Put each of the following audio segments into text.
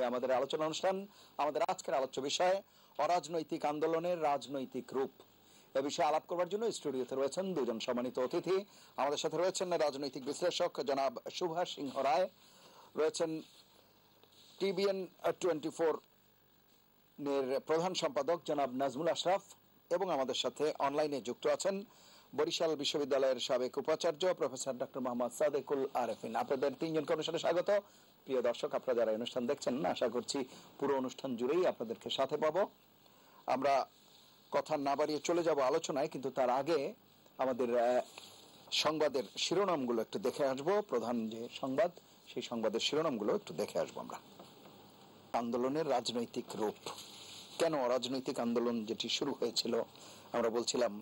আমাদের আলোচনা অনুষ্ঠান। আমাদের আজকের আলোচ্য বিষয় অরাজনৈতিক আন্দোলনের রাজনৈতিক রূপ। এ বিষয়ে আলাপ করবার জন্য স্টুডিওতে রয়েছেন দুজন সম্মানিত অতিথি। আমাদের সাথে রয়েছেন রাজনৈতিক বিশ্লেষক জনাব সুভাষ সিংহ রায়, রয়েছেন টিবিএন 24 এর প্রধান সম্পাদক জনাব নাজমুল আশরাফ, এবং আমাদের সাথে অনলাইনে যুক্ত আছেন বরিশাল বিশ্ববিদ্যালয়ের সাবেক উপাচার্য প্রফেসর ডক্টর মোহাম্মদ সাদেকুল আরেফিন। আপনাদের তিনজনকে অনুষ্ঠানে স্বাগত। প্রিয় দর্শক, আপনারা যারা অনুষ্ঠান দেখছেন, আশা করছি পুরো অনুষ্ঠান জুড়েই আপনাদেরকে সাথে পাবো। আমরা কথা না বাড়িয়ে চলে যাব আলোচনায়, কিন্তু তার আগে আমাদের সংবাদের শিরোনামগুলো একটু দেখে আসবো। প্রধান যে সংবাদ, সেই সংবাদের শিরোনামগুলো একটু দেখে আসবো আমরা। আন্দোলনের রাজনৈতিক রূপ। কেন অরাজনৈতিক আন্দোলন যেটি শুরু হয়েছিল, আমরা বলছিলাম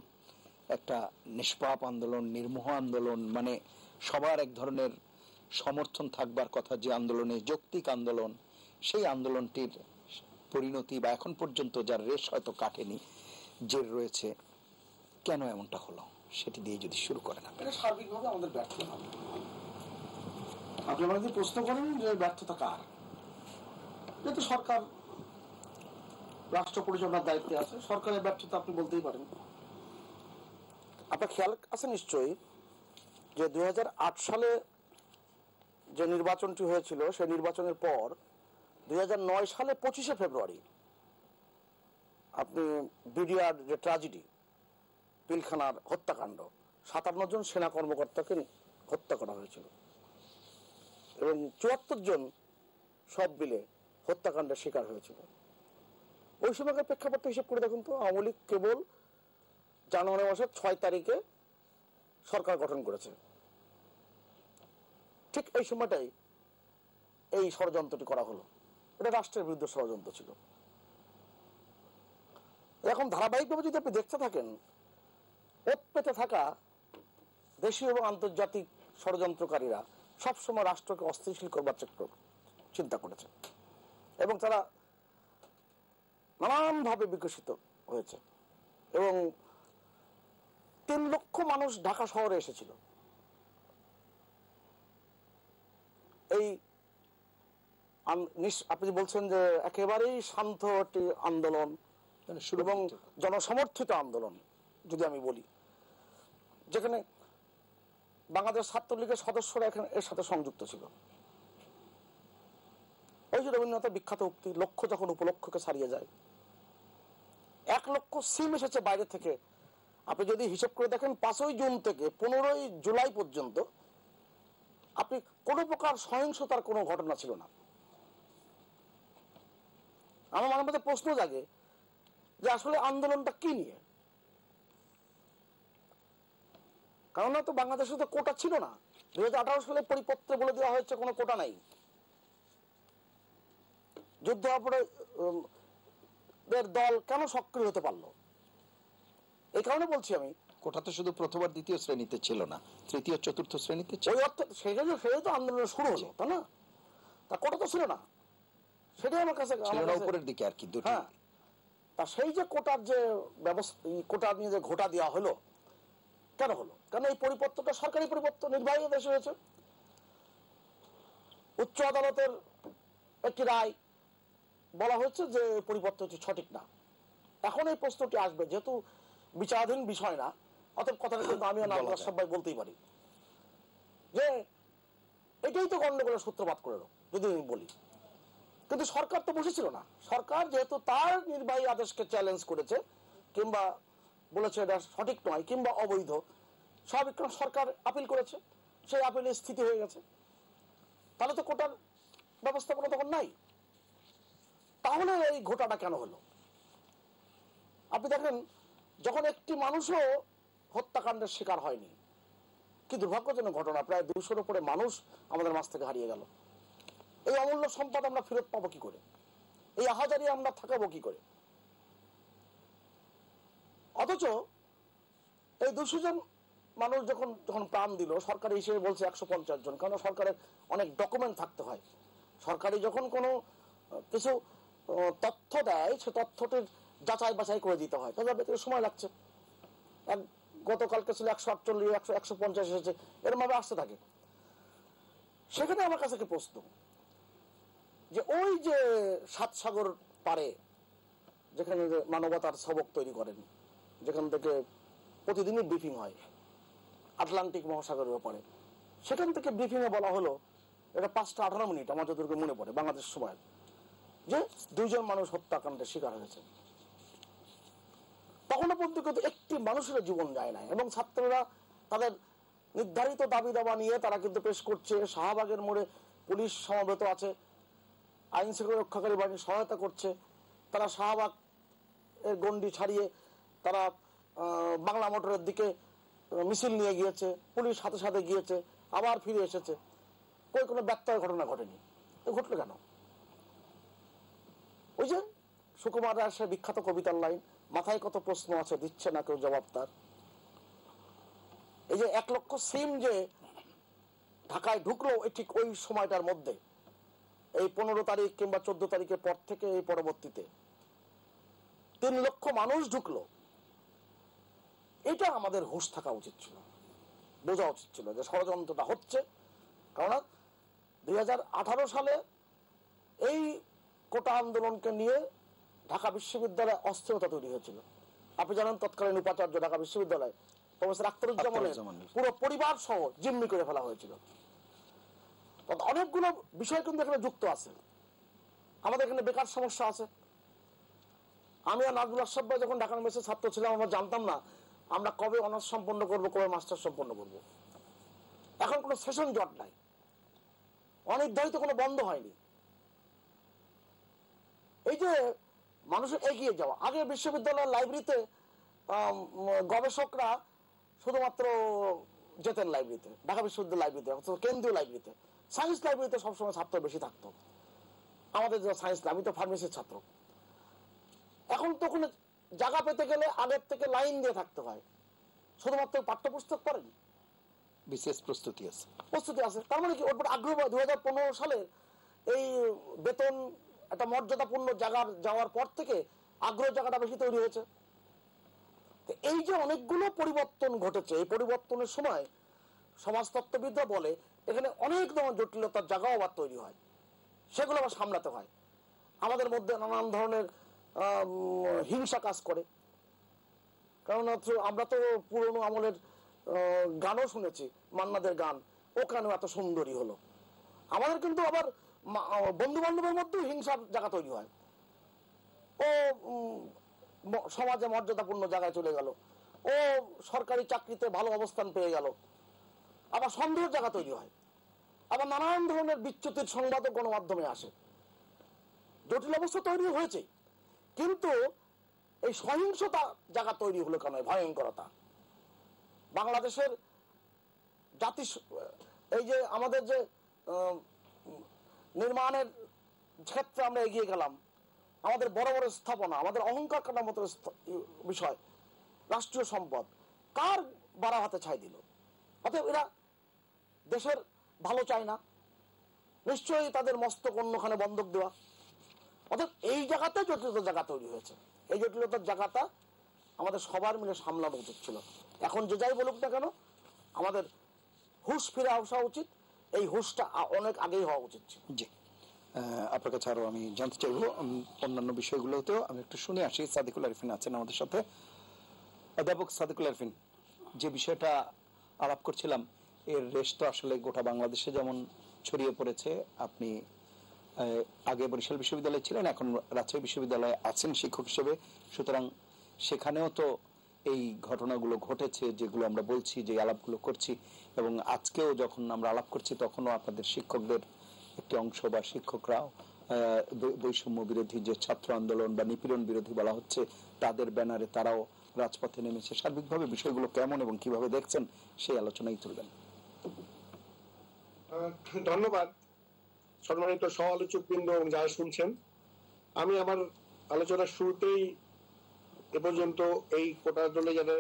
একটা নিষ্পাপ আন্দোলন, নির্মোহ আন্দোলন, মানে সবার এক ধরনের সমর্থন থাকবার কথা যে আন্দোলনে, যৌক্তিক আন্দোলন, সেই আন্দোলনটির পরিণতি বা এখন পর্যন্ত যার রেশ হয়তো কাটেনি, যে রয়েছে, কেন এমনটা হলো সেটি দিয়ে যদি শুরু করেন। এটা সার্বিকভাবে আমাদের ব্যর্থতা। আপনি আমাদের প্রশ্ন করেন যে ব্যর্থতা কার, যেহেতু সরকার রাষ্ট্র পরিচালনার দায়িত্বে আছে, সরকারের ব্যর্থতা আপনি বলতেই পারেন। আপনার খেয়াল আছে নিশ্চয়ই যে 2008 সালে যে নির্বাচনটি হয়েছিল, সেই নির্বাচনের পর 2009 সালে 25শে ফেব্রুয়ারি আপনি বিডিআর যে ট্র্যাজেডি, পিলখানার হত্যাকাণ্ড, 57 জন সেনা কর্মকর্তাকে হত্যা করা হয়েছিল এবং 74 জন সব মিলে হত্যাকাণ্ডের শিকার হয়েছিল। ওই সময়কার প্রেক্ষাপটটা হিসেব করে দেখুন তো, আওয়ামী লীগ কেবল জানুয়ারি মাসের 6 তারিখে সরকার গঠন করেছে। ঠিক এই সময়টাই এই ষড়যন্ত্রটি করা হলো। এটা রাষ্ট্রের বিরুদ্ধে ষড়যন্ত্র ছিল। এখন ধারাবাহিকভাবে যদি আপনি দেখতে থাকেন, ওত পেতে থাকা দেশীয় এবং আন্তর্জাতিক ষড়যন্ত্রকারীরা সবসময় রাষ্ট্রকে অস্থিতিশীল করবার চিন্তা করেছে এবং তারা নানানভাবে বিকশিত হয়েছে। এবং 3 লক্ষ মানুষ ঢাকা শহরে এসেছিল এই আপনি বলছেন যে একেবারেই শান্ত একটি আন্দোলন এবং জনসমর্থিত আন্দোলন যদি আমি বলি, যেখানে বাংলাদেশ ছাত্রলীগের সদস্যরা এখানে এর সাথে সংযুক্ত ছিল। ওই যে রবীন্দ্রনাথের বিখ্যাত উক্তি, লক্ষ্য যখন উপলক্ষ্যকে ছাড়িয়ে যায়। 1 লক্ষ সিম এসেছে বাইরে থেকে। আপনি যদি হিসেব করে দেখেন 5ই জুন থেকে 15ই জুলাই পর্যন্ত আপনি কোনো প্রকার সহিংসতার কোনো ঘটনা ছিল না। আমার মনের মধ্যে প্রশ্ন জাগে যে আসলে আন্দোলনটা কি নিয়ে? কারণ তো বাংলাদেশে তো কোটা ছিল না। 2018 সালে পরিপত্রে বলে দেওয়া হয়েছে কোনো কোটা নাই। যুদ্ধ অপরাধীদের দল কেন সক্রিয় হতে পারলো? এই কারণে বলছি আমি, কোটা তো শুধু প্রথম আর দ্বিতীয় শ্রেণীতে ছিল না, তৃতীয় চতুর্থ শ্রেণীতে ছিল। ওই অর্থ সেটাই তো আন্দোলন শুরু হলো, তাই না? তা কোটা তো ছিল না, সেটাই আমার কাছে উপরের দিকে আর কি। হ্যাঁ, তা সেই যে কোটার যে ব্যবস্থা, কোটা নিয়ে যে ঘোটা দেওয়া হলো, কেন হলো? কারণ এই পরিপত্রটা সরকারি পরিপত্র, নির্বাহী আদেশ হয়েছে। উচ্চ আদালতের একটি রায় বলা হচ্ছে যে পরিপত্রটি সঠিক না। এখন এই প্রশ্নটি আসবে, যেহেতু বিচারাধীন বিষয় না, অতএব কথাটা কিন্তু আমি নাজমুল সবাই বলতেই পারি যে এটাই তো গন্ডগোলের সূত্রপাত করে, যদি আমি বলি। কিন্তু সরকার তো বসেছিল না। সরকার যেহেতু তার নির্বাহী আদেশকে চ্যালেঞ্জ করেছে কিংবা বলেছে এটা সঠিক নয় কিংবা অবৈধ, স্বাভাবিক সরকার আপিল করেছে, সেই আপিলে স্থিতি হয়ে গেছে। তাহলে তো কোটার ব্যবস্থাপনা তখন নাই। তাহলে এই ঘোটাটা কেন হলো? আপনি দেখেন, যখন একটি মানুষও হত্যাকাণ্ডের শিকার হয়নি, কি দুর্ভাগ্যজনক ঘটনা, প্রায় 200-র উপরে মানুষ আমাদের মাঝ থেকে হারিয়ে গেল। এই অমূল্য সম্পদ আমরা ফেরত পাবো কি করে? এই আহাজারি আমরা থাকাবো কি করে? অথচ এই 200 জন মানুষ যখন প্রাণ দিল, সরকারি হিসেবে বলছে 150 জন, কারণ সরকারের অনেক ডকুমেন্ট থাকতে হয়। সরকারি যখন কোনো কিছু তথ্য দেয়, সে তথ্যটির যাচাই বাছাই করে দিতে হয়, তাদের সময় লাগছে। গতকালকে ছিল 148, 150 এসেছে, এরম ভাবে আসতে থাকে। সেখানে আমার কাছে কি প্রশ্ন যে ওই যে সাত সাগর পারে যেখানে মানবতার সবক তৈরি করেন, যেখান থেকে প্রতিদিনই ব্রিফিং হয় আটলান্টিক মহাসাগরের ব্যাপারে, সেখান থেকে ব্রিফিং এ বলা হলো, এটা 5:18 আমার যতটুকু মনে পড়ে বাংলাদেশ সময়, যে 2 জন মানুষ হত্যাকাণ্ডের শিকার হয়েছে। তখনও পর্যন্ত কিন্তু একটি মানুষের জীবন যায় না, এবং ছাত্ররা তাদের নির্ধারিত দাবি দাবা নিয়ে তারা কিন্তু পেশ করছে। শাহবাগের মোড়ে পুলিশ সমবেত আছে, আইন শৃঙ্খলা রক্ষাকারী বাহিনী সহায়তা করছে। তারা শাহবাগ এর গন্ডি ছাড়িয়ে তারা বাংলা মোটরের দিকে মিছিল নিয়ে গিয়েছে, পুলিশ সাথে সাথে গিয়েছে, আবার ফিরে এসেছে। কোনো ব্যত্যয় ঘটনা ঘটেনি। তো ঘটলো কেন? ওই যে সুকুমার রায়ের সে বিখ্যাত কবিতার লাইন, মাথায় কত প্রশ্ন আছে দিচ্ছে না কেউ জবাব তার। এই যে 1 লক্ষ সিম যে ঢাকায় ঢুকলো ঠিক ওই সময়টার মধ্যে, এই 15 তারিখ কিংবা 14 তারিখের পর থেকে এই পরবর্তীতে 3 লক্ষ মানুষ ঢুকলো। এটা আমাদের হুঁশ থাকা উচিত ছিল, বোঝা উচিত ছিল যে ষড়যন্ত্রটা হচ্ছে। কারণ 2018 সালে এই কোটা আন্দোলনকে নিয়ে ঢাকা বিশ্ববিদ্যালয়ে অস্থিরতা তৈরি হয়েছিল। আপনি জানেন তৎকালীন উপাচার্য ঢাকা বিশ্ববিদ্যালয় প্রফেসর আখতারুজ্জামানের পুরো পরিবার সহ জিম্মি করে ফেলা হয়েছিল। অনেকগুলো বিষয় কিন্তু এখানে যুক্ত আছে। আমাদের এখানে বেকার সমস্যা আছে। আমি আর নাজমুল আশরাফ ভাই যখন ঢাকা মেসে ছাত্র ছিলাম, আমরা জানতাম না আমরা কবে অনার্স সম্পন্ন করব, কবে মাস্টার সম্পন্ন করব। এখন কোনো সেশন জট নাই, অনির্ধারিত কোনো বন্ধ হয়নি। এই যে মানুষের এগিয়ে যাওয়া, আগে বিশ্ববিদ্যালয়ের লাইব্রেরিতে গবেষকরা শুধুমাত্র যেতেন লাইব্রেরিতে, ঢাকা বিশ্ববিদ্যালয় লাইব্রেরিতে, কেন্দ্রীয় লাইব্রেরিতে। সায়েন্স লাইব্রেরিতে সবসময় ছাত্র বেশি থাকতো। আমাদের যে সায়েন্স, আমি তো ফার্মেসির ছাত্র। এখন তো কোনো জায়গা পেতে গেলে আগের থেকে লাইন দিয়ে থাকতে হয়। শুধুমাত্র পাঠ্যপুস্তক পড়েন, বিশেষ প্রস্তুতি আছে, প্রস্তুতি আছে। তার মানে কি ওর উপর আগ্রহ। 2015 সালে এই বেতন একটা মর্যাদাপূর্ণ জায়গার যাওয়ার পর থেকে আগ্রহ জায়গাটা বেশি তৈরি হয়েছে। এই যে অনেকগুলো পরিবর্তন ঘটেছে, এই পরিবর্তনের সময় সমাজতত্ত্ববিদরা বলে এখানে অনেক ধরনের জটিলতার জায়গাও আবার তৈরি হয়, সেগুলো আবার সামলাতে হয়। আমাদের মধ্যে নানান ধরনের হিংসা কাজ করে। কারণ আমরা তো পুরনো আমলের গানও শুনেছি, মান্নাদের গান, ও কেন এত সুন্দরী হলো। আমাদের কিন্তু আবার বন্ধু বান্ধবের মধ্যেও হিংসার জায়গা তৈরি হয়। ও সমাজে মর্যাদাপূর্ণ জায়গায় চলে গেল, ও সরকারি চাকরিতে ভালো অবস্থান পেয়ে গেল, আবার সন্দেহের জায়গা তৈরি হয়। আবার নানান ধরনের বিচ্যুতির সংবাদও গণমাধ্যমে আসে। জটিল অবস্থা তৈরি হয়েছে, কিন্তু এই সহিংসতা জায়গা তৈরি হলো কেন? ভয়ঙ্করতা। বাংলাদেশের জাতি, এই যে আমাদের যে নির্মাণের ক্ষেত্রে আমরা এগিয়ে গেলাম, আমাদের বড় বড় স্থাপনা, আমাদের অহংকার কাটার মতো বিষয়, রাষ্ট্রীয় সম্পদ কার বাড়া হাতে ছাই দিল? অতএব এরা দেশের ভালো চায় না, নিশ্চয়ই তাদের মস্তক অন্যখানে বন্ধক দেওয়া। অতএব এই জায়গাতে জটিলতার জায়গা তৈরি হয়েছে। এই জটিলতার জায়গাটা আমাদের সবার মিলে সামলানো উচিত ছিল। এখন যে যাই বলুক না কেন, আমাদের হুঁশ ফিরে আসা উচিত। এই হুঁশটা অনেক আগেই হওয়া উচিত ছিল। জি, আপনার কাছে আরো আমি জানতে চাইবো অন্যান্য বিষয়গুলোতেও। আমি একটু শুনে আসি। সাদিকুল আরিফিন আছেন আমাদের সাথে। অধ্যাপক সাদিকুল আরিফিন, যে বিষয়টা আলাপ করছিলাম, এর রেশ তো আসলে গোটা বাংলাদেশে যেমন ছড়িয়ে পড়েছে। আপনি আগে বরিশাল বিশ্ববিদ্যালয়ে ছিলেন, এখন রাজশাহী বিশ্ববিদ্যালয়ে আছেন শিক্ষক হিসেবে, সুতরাং সেখানেও তো এই ঘটনাগুলো ঘটেছে যেগুলো আমরা বলছি, যে আলাপগুলো করছি। এবং আজকেও যখন আমরা আলাপ করছি, তখনও আপনাদের শিক্ষকদের একটি অংশ বা শিক্ষকরাও বৈষম্য বিরোধী যে ছাত্র আন্দোলন বা নিপীড়ন বিরোধী বলা হচ্ছে, তাদের ব্যানারে তারাও রাজপথে নেমেছে। সার্বিকভাবে বিষয়গুলো কেমন এবং কিভাবে দেখছেন, সেই আলোচনাই তুলবেন। ধন্যবাদ সম্মানিত সহ-আলোচক বৃন্দ এবং যারা শুনছেন। আমি আমার আলোচনার শুরুতেই এ পর্যন্ত এই কোটা আন্দোলনে যারা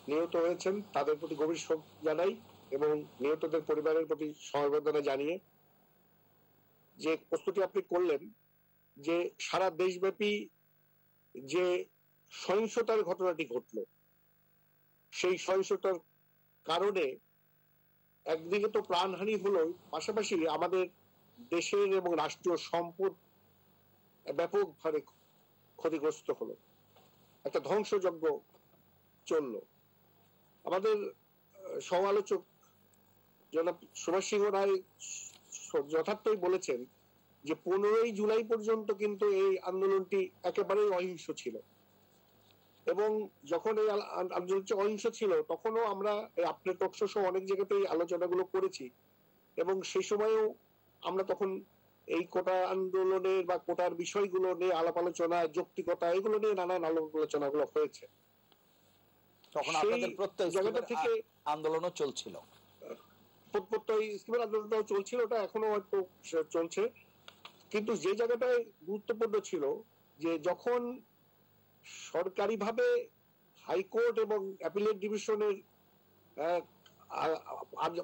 নিহত হয়েছেন তাদের প্রতি গভীর শোক জানাই এবং নিহতদের পরিবারের প্রতি সমবেদনা জানিয়ে, যে প্রস্তুতি আপনি করলেন যে সারা দেশব্যাপী যে সহিংসতার ঘটনাটি ঘটলো, সেই সহিংসতার কারণে একদিকে তো প্রাণহানি হলো, পাশাপাশি আমাদের দেশের এবং রাষ্ট্রীয় সম্পদ ব্যাপকভাবে ক্ষতিগ্রস্ত হলো, একটা ধ্বংসযজ্ঞ চললো। আমাদের সমালোচক জনাব সুভাষ সিংহ রায় যথার্থই বলেছেন যে 15ই জুলাই পর্যন্ত কিন্তু এই আন্দোলনটি একেবারেই অহিংস ছিল, এবং যখন এই আন্দোলনটি অহিংস ছিল তখনও আমরা আপনার টকশো সহ অনেক জায়গাতেই আলোচনাগুলো করেছি, এবং সেই সময়েও আমরা তখন এই কোটা আন্দোলনের বা কোটার বিষয়গুলো নিয়ে আলাপ আলোচনা, যৌক্তিকতা, এগুলো নিয়ে নানান আলোচনাগুলো হয়েছে। তখন আপনাদের প্রত্যয় জায়গাটা থেকে আন্দোলনও চলছিল, স্কিমের আন্দোলনটাও চলছিল, ওটা এখনো হয়তো চলছে। কিন্তু যে জায়গাটায় গুরুত্বপূর্ণ ছিল যে যখন সরকারিভাবে হাইকোর্ট এবং অ্যাপিলেট ডিভিশনের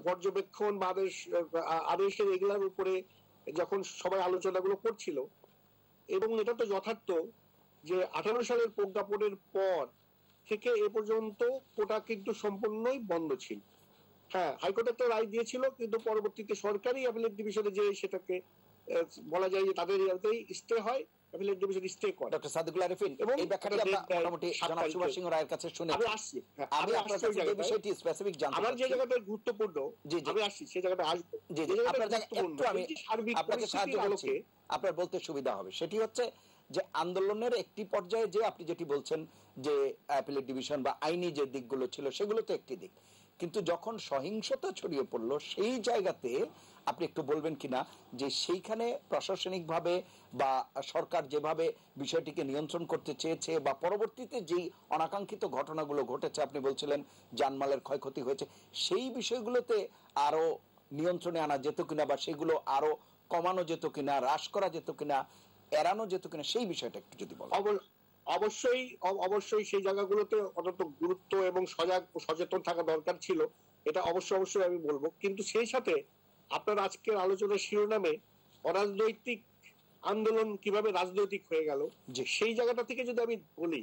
পর্যবেক্ষণ বা আদেশের এগুলার উপরে যখন সবাই আলোচনাগুলো করছিল, এবং এটা তো যথার্থ যে 18 সালের প্রজ্ঞাপনের পর থেকে এ পর্যন্ত কোটা কিন্তু সম্পূর্ণই বন্ধ ছিল। হ্যাঁ, হাইকোর্ট একটা রায় দিয়েছিল, কিন্তু পরবর্তীতে সরকারি অ্যাপিলেট ডিভিশনে যে সেটাকে বলা যায় যে তাদের স্টে হয়, অ্যাপিলেট ডিভিশন স্টে করে। ডক্টর সাদিকুল আরিফিন, এই ব্যাখ্যাটি আমরা মোটামুটি জনাব সুভাষ সিংহ রায়ের কাছে শুনে আমি আসছি, আমি আপনার কাছে এই বিষয়টি স্পেসিফিক জানতে আমার যে জায়গাটা গুরুত্বপূর্ণ, আমি আসছি সেই জায়গাটা আসবো। জি জি, আপনার জায়গা একটু আমি আপনাকে সাহায্য করছি, আপনার বলতে সুবিধা হবে। সেটি হচ্ছে যে আন্দোলনের একটি পর্যায়ে যে আপনি যেটি বলছেন যে অ্যাপিলেট ডিভিশন বা আইনি যে দিকগুলো ছিল সেগুলো তো একটি দিক, কিন্তু যখন সহিংসতা ছড়িয়ে পড়লো সেই জায়গাতে আপনি একটু বলবেন কিনা যে সেইখানে প্রশাসনিকভাবে বা সরকার যেভাবে বিষয়টিকে নিয়ন্ত্রণ করতে চেয়েছে বা পরবর্তীতে যেই অনাকাঙ্ক্ষিত ঘটনাগুলো ঘটেছে, আপনি বলছিলেন জানমালের ক্ষয়ক্ষতি হয়েছে, সেই বিষয়গুলোতে আরো নিয়ন্ত্রণে আনা যেত কিনা বা সেগুলো আরো কমানো যেত কিনা, হ্রাস করা যেত কিনা, এড়ানো যেত কিনা, সেই বিষয়টা একটু যদি বলেন। অবশ্যই অবশ্যই সেই জায়গাগুলোতে অত্যন্ত গুরুত্ব এবং সচেতন থাকা দরকার ছিল, এটা অবশ্যই আমি বলবো। কিন্তু সেই সাথে আপনার আজকের আলোচনার শিরোনামে অরাজনৈতিক আন্দোলন কিভাবে রাজনৈতিক হয়ে গেল, সেই জায়গাটা থেকে যদি আমি বলি,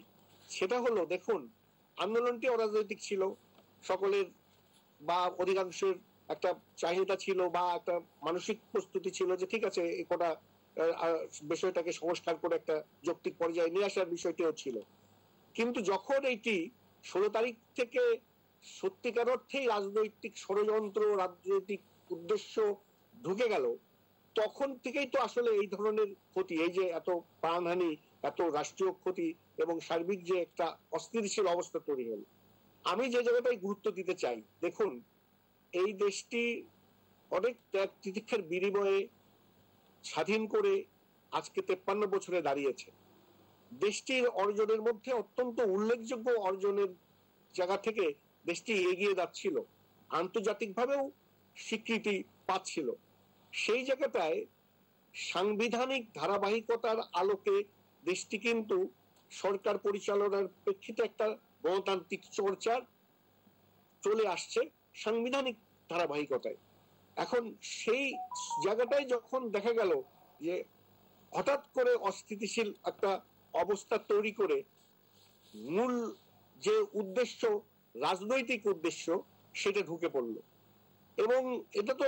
সেটা হলো দেখুন, আন্দোলনটি অরাজনৈতিক ছিল, সকলের বা অধিকাংশের একটা চাহিদা ছিল বা একটা মানসিক প্রস্তুতি ছিল যে ঠিক আছে এই কোটা বিষয়টাকে সংস্কার করে একটা যৌক্তিক পর্যায়ে নিয়ে আসার বিষয়টিও ছিল। কিন্তু যখন এইটি 16 তারিখ থেকে সত্যিকার অর্থেই রাজনৈতিক ষড়যন্ত্র, রাজনৈতিক উদ্দেশ্য ঢুকে গেল, তখন থেকেই তো আসলে এই ধরনের ক্ষতি, এই যে এত প্রাণহানি, এত রাষ্ট্রীয় ক্ষতি এবং সার্বিক যে একটা অস্থিতিশীল অবস্থা তৈরি হলো। আমি যে জায়গাটায় গুরুত্ব দিতে চাই, দেখুন এই দেশটি অনেক ত্যাগ তিতিক্ষার বিনিময়ে স্বাধীন করে আজকে 53 বছরে দাঁড়িয়েছে। দেশটির অর্জনের মধ্যে অত্যন্ত উল্লেখযোগ্য অর্জনের জায়গা থেকে দেশটি এগিয়ে যাচ্ছিল, আন্তর্জাতিকভাবেও স্বীকৃতি পাচ্ছিল। সেই জায়গাটায় সাংবিধানিক ধারাবাহিকতার আলোকে দেশটি কিন্তু সরকার পরিচালনার প্রেক্ষিতে একটা গণতান্ত্রিক চর্চার চলে আসছে সাংবিধানিক ধারাবাহিকতায়। এখন সেই জায়গাটায় যখন দেখা গেল যে হঠাৎ করে অস্থিতিশীল একটা অবস্থা তৈরি করে মূল যে উদ্দেশ্য, রাজনৈতিক উদ্দেশ্য, সেটা ঢুকে পড়ল। এবং এটা তো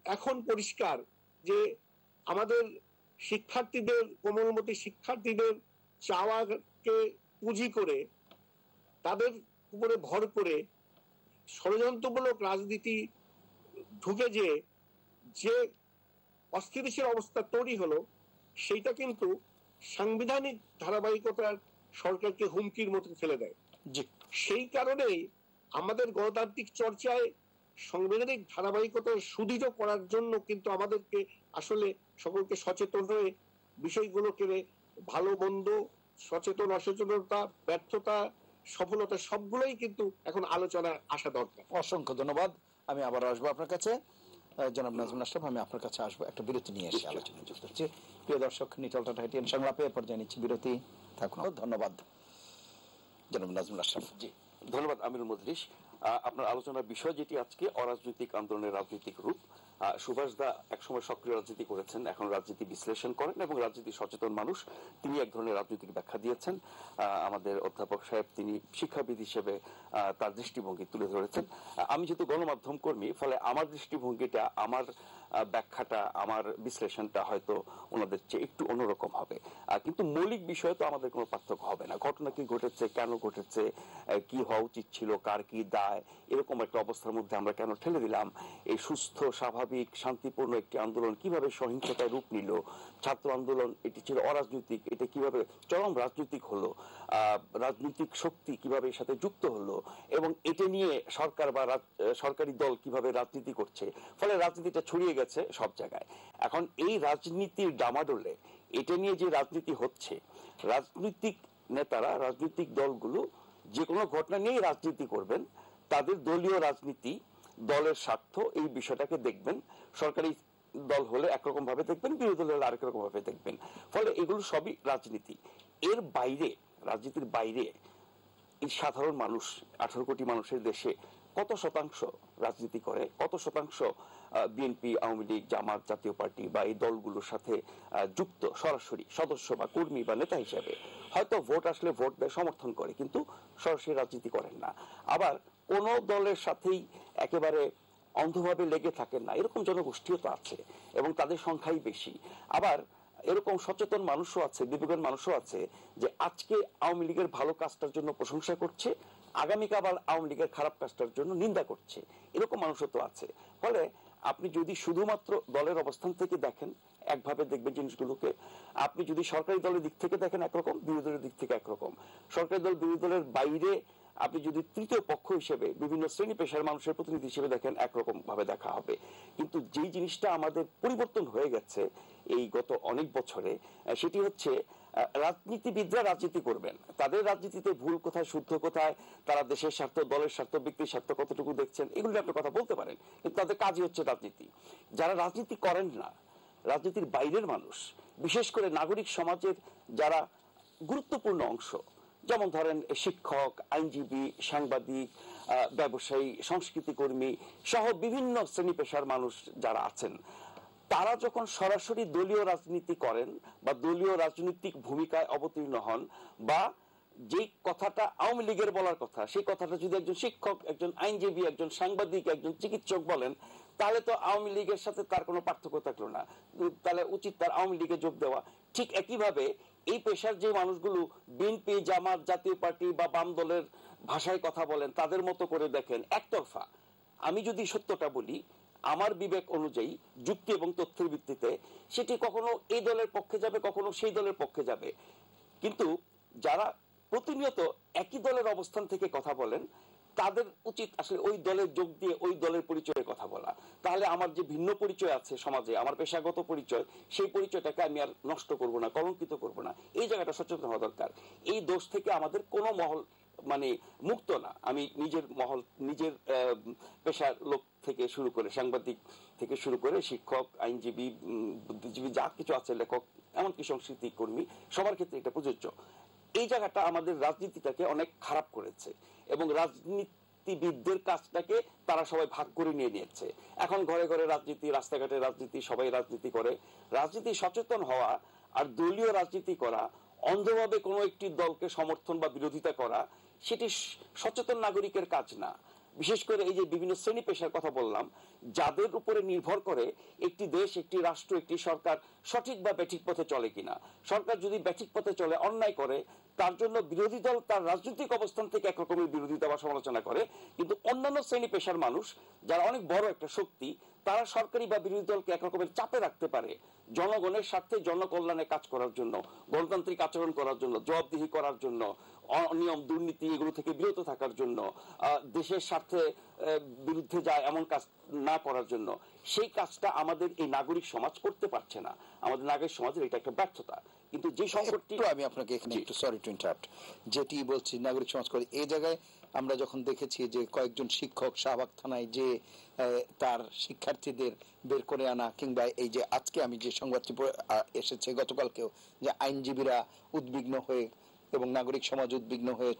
এখন পরিষ্কার যে আমাদের শিক্ষার্থীদের, কোমলমতি শিক্ষার্থীদের চাওয়াকে পুঁজি করে, তাদের উপরে ভর করে ষড়যন্ত্রমূলক রাজনীতি ঢুকে যে অস্থিতিশীল অবস্থা তৈরি হলো, সেইটা কিন্তু সাংবিধানিক ধারাবাহিকতার সরকারকে হুমকির মতো ফেলে দেয়। সেই কারণেই আমাদের গণতান্ত্রিক চর্চায় সাংবিধানিক ধারাবাহিকতা সুদৃঢ় করার জন্য কিন্তু আমাদেরকে আসলে সকলকে সচেতন হয়ে বিষয়গুলোকে ভালো মন্দ, সচেতন অসচেতনতা, ব্যর্থতা, সফলতা সবগুলোই কিন্তু এখন আলোচনায় আসা দরকার। অসংখ্য ধন্যবাদ। আমি আবার আসবো আপনার কাছে, জনাব নাজমুল আশরাফ, আমি আপনার কাছে আসবো, একটা বিরতি নিয়ে এসে আলোচনা যুক্ত হচ্ছে। প্রিয় দর্শক, নিটল টাটা হেটিয়ান সংলাপে পর্যায়ে নিচ্ছি বিরতি, থাকুন। ধন্যবাদ জনাব নাজমুল আশরাফ। জি ধন্যবাদ আমিরুল মজলিস। আপনার আলোচনার বিষয় যেটি আজকে অরাজনৈতিক আন্দোলনের রাজনৈতিক রূপ, সুভাষ দা একসময় সক্রিয় রাজনীতি করেছেন, এখন রাজনীতি বিশ্লেষণ করেন এবং রাজনীতি সচেতন মানুষ। তিনি এক ধরনের রাজনৈতিক ব্যাখ্যা দিয়েছেন। আমাদের অধ্যাপক সাহেব তিনি শিক্ষাবিদ হিসেবে তার দৃষ্টিভঙ্গি তুলে ধরেছেন। আমি যেহেতু গণমাধ্যম কর্মী, ফলে আমার দৃষ্টিভঙ্গিটা, আমার ব্যাখ্যাটা, আমার বিশ্লেষণটা হয়তো ওনাদের চেয়ে একটু অন্যরকম হবে, কিন্তু মৌলিক বিষয়ে তো আমাদের কোনো পার্থক্য হবে না। ঘটনা কি ঘটেছে, কেন ঘটেছে, কি হওয়া উচিত ছিল, কার কি দায়, এরকম একটা অবস্থার মধ্যে আমরা কেন ঠেলে দিলাম, এই সুস্থ স্বাভাবিক শান্তিপূর্ণ একটি আন্দোলন কিভাবে সহিংসতায় রূপ নিল, ছাত্র আন্দোলন এটি ছিল অরাজনৈতিক, এটা কিভাবে চরম রাজনৈতিক হলো, রাজনৈতিক শক্তি কিভাবে এর সাথে যুক্ত হলো, এবং এটা নিয়ে সরকার বা সরকারি দল কিভাবে রাজনীতি করছে, ফলে রাজনীতিটা ছড়িয়ে গেছে সব জায়গায়। এখন এই রাজনীতির ডামাডোলে এটা নিয়ে যে রাজনীতি হচ্ছে, রাজনৈতিক নেতারা, রাজনৈতিক দলগুলো যে কোনো ঘটনা নিয়ে রাজনীতি করবেন, তাদের দলীয় রাজনীতি, দলের স্বার্থ, এই বিষয়টাকে দেখবেন। সরকারি দল হলে একরকম ভাবে দেখবেন, বিরোধী দল হলে আরেক রকম ভাবে দেখবেন। ফলে এগুলো সবই রাজনীতি। এর বাইরে, রাজনীতির বাইরে এই সাধারণ মানুষ, 18 কোটি মানুষের দেশে কত শতাংশ রাজনীতি করে, কত শতাংশ বিএনপি, আওয়ামী লীগ, জামাত, জাতীয় পার্টি বা এই দলগুলোর সাথে যুক্ত সরাসরি সদস্য বা কর্মী বা নেতা হিসেবে, হয়তো ভোট আসলে ভোট দেয়, সমর্থন করে, কিন্তু সরাসরি রাজনীতি করেন না। আবার কোন দলের সাথেই একেবারে অন্ধভাবে লেগে থাকেন না, এরকম জনগোষ্ঠীও তো আছে এবং তাদের সংখ্যাই বেশি। আবার এরকম সচেতন মানুষও আছে, বিবেকবান মানুষও আছে, যে আজকে আওয়ামী লীগের ভালো কাজটার জন্য প্রশংসা করছে, আগামীকাল আবার আওয়ামী লীগের খারাপ কাজটার জন্য নিন্দা করছে, এরকম মানুষও তো আছে। ফলে আপনি যদি শুধুমাত্র দলের অবস্থান থেকে দেখেন, একভাবে দেখবেন জিনিসগুলোকে। আপনি যদি সরকারি দলের দিক থেকে দেখেন একরকম, বিরোধী দলের দিক থেকে একরকম। সরকারি দল, বিরোধী দলের বাইরে আপনি যদি তৃতীয় পক্ষ হিসেবে বিভিন্ন শ্রেণী পেশার মানুষের প্রতিনিধি হিসেবে দেখেন, একরকম ভাবে দেখা হবে। কিন্তু যেই জিনিসটা আমাদের পরিবর্তন হয়ে গেছে এই গত অনেক বছরে, সেটি হচ্ছে রাজনীতিবিদরা রাজনীতি করবেন, তাদের রাজনীতিতে ভুল কোথায়, শুদ্ধ কোথায়, তারা দেশের স্বার্থ, দলের স্বার্থ, ব্যক্তির স্বার্থ কতটুকু দেখছেন, এগুলো আপনি কথা বলতে পারেন, কিন্তু তাদের কাজই হচ্ছে রাজনীতি। যারা রাজনীতি করেন না, রাজনীতির বাইরের মানুষ, বিশেষ করে নাগরিক সমাজের যারা গুরুত্বপূর্ণ অংশ, যেমন ধরেন শিক্ষক, আইনজীবী, সাংবাদিক, ব্যবসায়ী, সংস্কৃতি কর্মী সহ বিভিন্ন শ্রেণী পেশার মানুষ যারা আছেন, তারা যখন সরাসরি দলীয় রাজনীতি করেন বা দলীয় রাজনৈতিক ভূমিকায় অবতীর্ণ হন, বা যে কথাটা আওয়ামী লীগের বলার কথা, সেই কথাটা যদি একজন শিক্ষক, একজন আইনজীবী, একজন সাংবাদিক, একজন চিকিৎসক বলেন, তাহলে তো আওয়ামী লীগের সাথে তার কোনো পার্থক্য থাকলো না, তাহলে উচিত তার আওয়ামী লীগে যোগ দেওয়া। ঠিক একইভাবে এই পেশার যে মানুষগুলো বিএনপি, জামাত, জাতীয় পার্টি বা বাম দলের ভাষায় কথা বলেন, তাদের মতো করে দেখেন একতরফা। আমি যদি সত্যটা বলি, আমার বিবেক অনুযায়ী, যুক্তি এবং তথ্যের ভিত্তিতে, সেটি কখনো এই দলের পক্ষে যাবে, কখনো সেই দলের পক্ষে যাবে। কিন্তু যারা প্রতিনিয়ত একই দলের অবস্থান থেকে কথা বলেন, তাদের উচিত আসলে ওই দলে যোগ দিয়ে ওই দলের পরিচয়ে কথা বলা। তাহলে আমার যে ভিন্ন পরিচয় আছে সমাজে, আমার পেশাগত পরিচয়, সেই পরিচয়টাকে আমি আর নষ্ট করব না, কলঙ্কিত করব না। এই জায়গাটা সচেতন হওয়া দরকার। এই দোষ থেকে আমাদের কোনো মহল মানে মুক্ত না। আমি নিজের মহল, নিজের পেশার লোক থেকে শুরু করে, সাংবাদিক থেকে শুরু করে, শিক্ষক, আইনজীবী, বুদ্ধিজীবী যা কিছু আছে, লেখক, এমনকি সংস্কৃতি কর্মী, সবার ক্ষেত্রে এটা প্রযোজ্য। এই জায়গাটা আমাদের রাজনীতিটাকে অনেক খারাপ করেছে এবং রাজনীতিবিদদের কাজটাকে তারা সবাই ভাগ করে নিয়ে নিয়েছে। এখন ঘরে ঘরে রাজনীতি, রাস্তাঘাটে রাজনীতি, সবাই রাজনীতি করে। রাজনীতি সচেতন হওয়া আর দলীয় রাজনীতি করা, অন্ধভাবে কোনো একটি দলকে সমর্থন বা বিরোধিতা করা, সেটি সচেতন নাগরিকের কাজ না। বিশেষ করে এই যে বিভিন্ন শ্রেণী পেশার কথা বললাম, যাদের উপরে নির্ভর করে একটি দেশ, একটি রাষ্ট্র, একটি সরকার সঠিক বা ব্যাঠিক পথে চলে কিনা। সরকার যদি ব্যাঠিক পথে চলে, অন্যায় করে, তার জন্য বিরোধী দল তার রাজনৈতিক অবস্থান থেকে একরকমের বিরোধিতা বা সমালোচনা করে, কিন্তু অন্যান্য শ্রেণী পেশার মানুষ যারা অনেক বড় একটা শক্তি, তারা সরকারি বা বিরোধী দলকে একরকমের চাপে রাখতে পারে জনগণের স্বার্থে, জনকল্যাণে কাজ করার জন্য, গণতান্ত্রিক আচরণ করার জন্য, জবাবদিহি করার জন্য, অনিয়ম, দুর্নীতি এগুলো থেকে বিরত থাকার জন্য, দেশের স্বার্থে বিরুদ্ধে যায় এমন কাজ না করার জন্য। সেই কাজটা আমাদের এই নাগরিক সমাজ করতে পারছে না। আমাদের নাগরিক সমাজের এটা একটা ব্যর্থতা। কিন্তু যে সংকটটি, আমি আপনাকে এখানে একটু সরি টু ইন্টারাপ্ট, যেটি বলছি নাগরিক সমাজ করে, এই জায়গায় আমরা যখন দেখেছি যে কয়েকজন শিক্ষক শাহবাগ থানায় যে তার শিক্ষার্থীদের বের করে আনা, কিংবা এই যে আজকে আমি যে সংবাদটি এসেছে গতকালকেও, যে আইনজীবীরা উদ্বিগ্ন হয়ে এবং নাগরিক সমাজ উদ্বিগ্ন হয়ে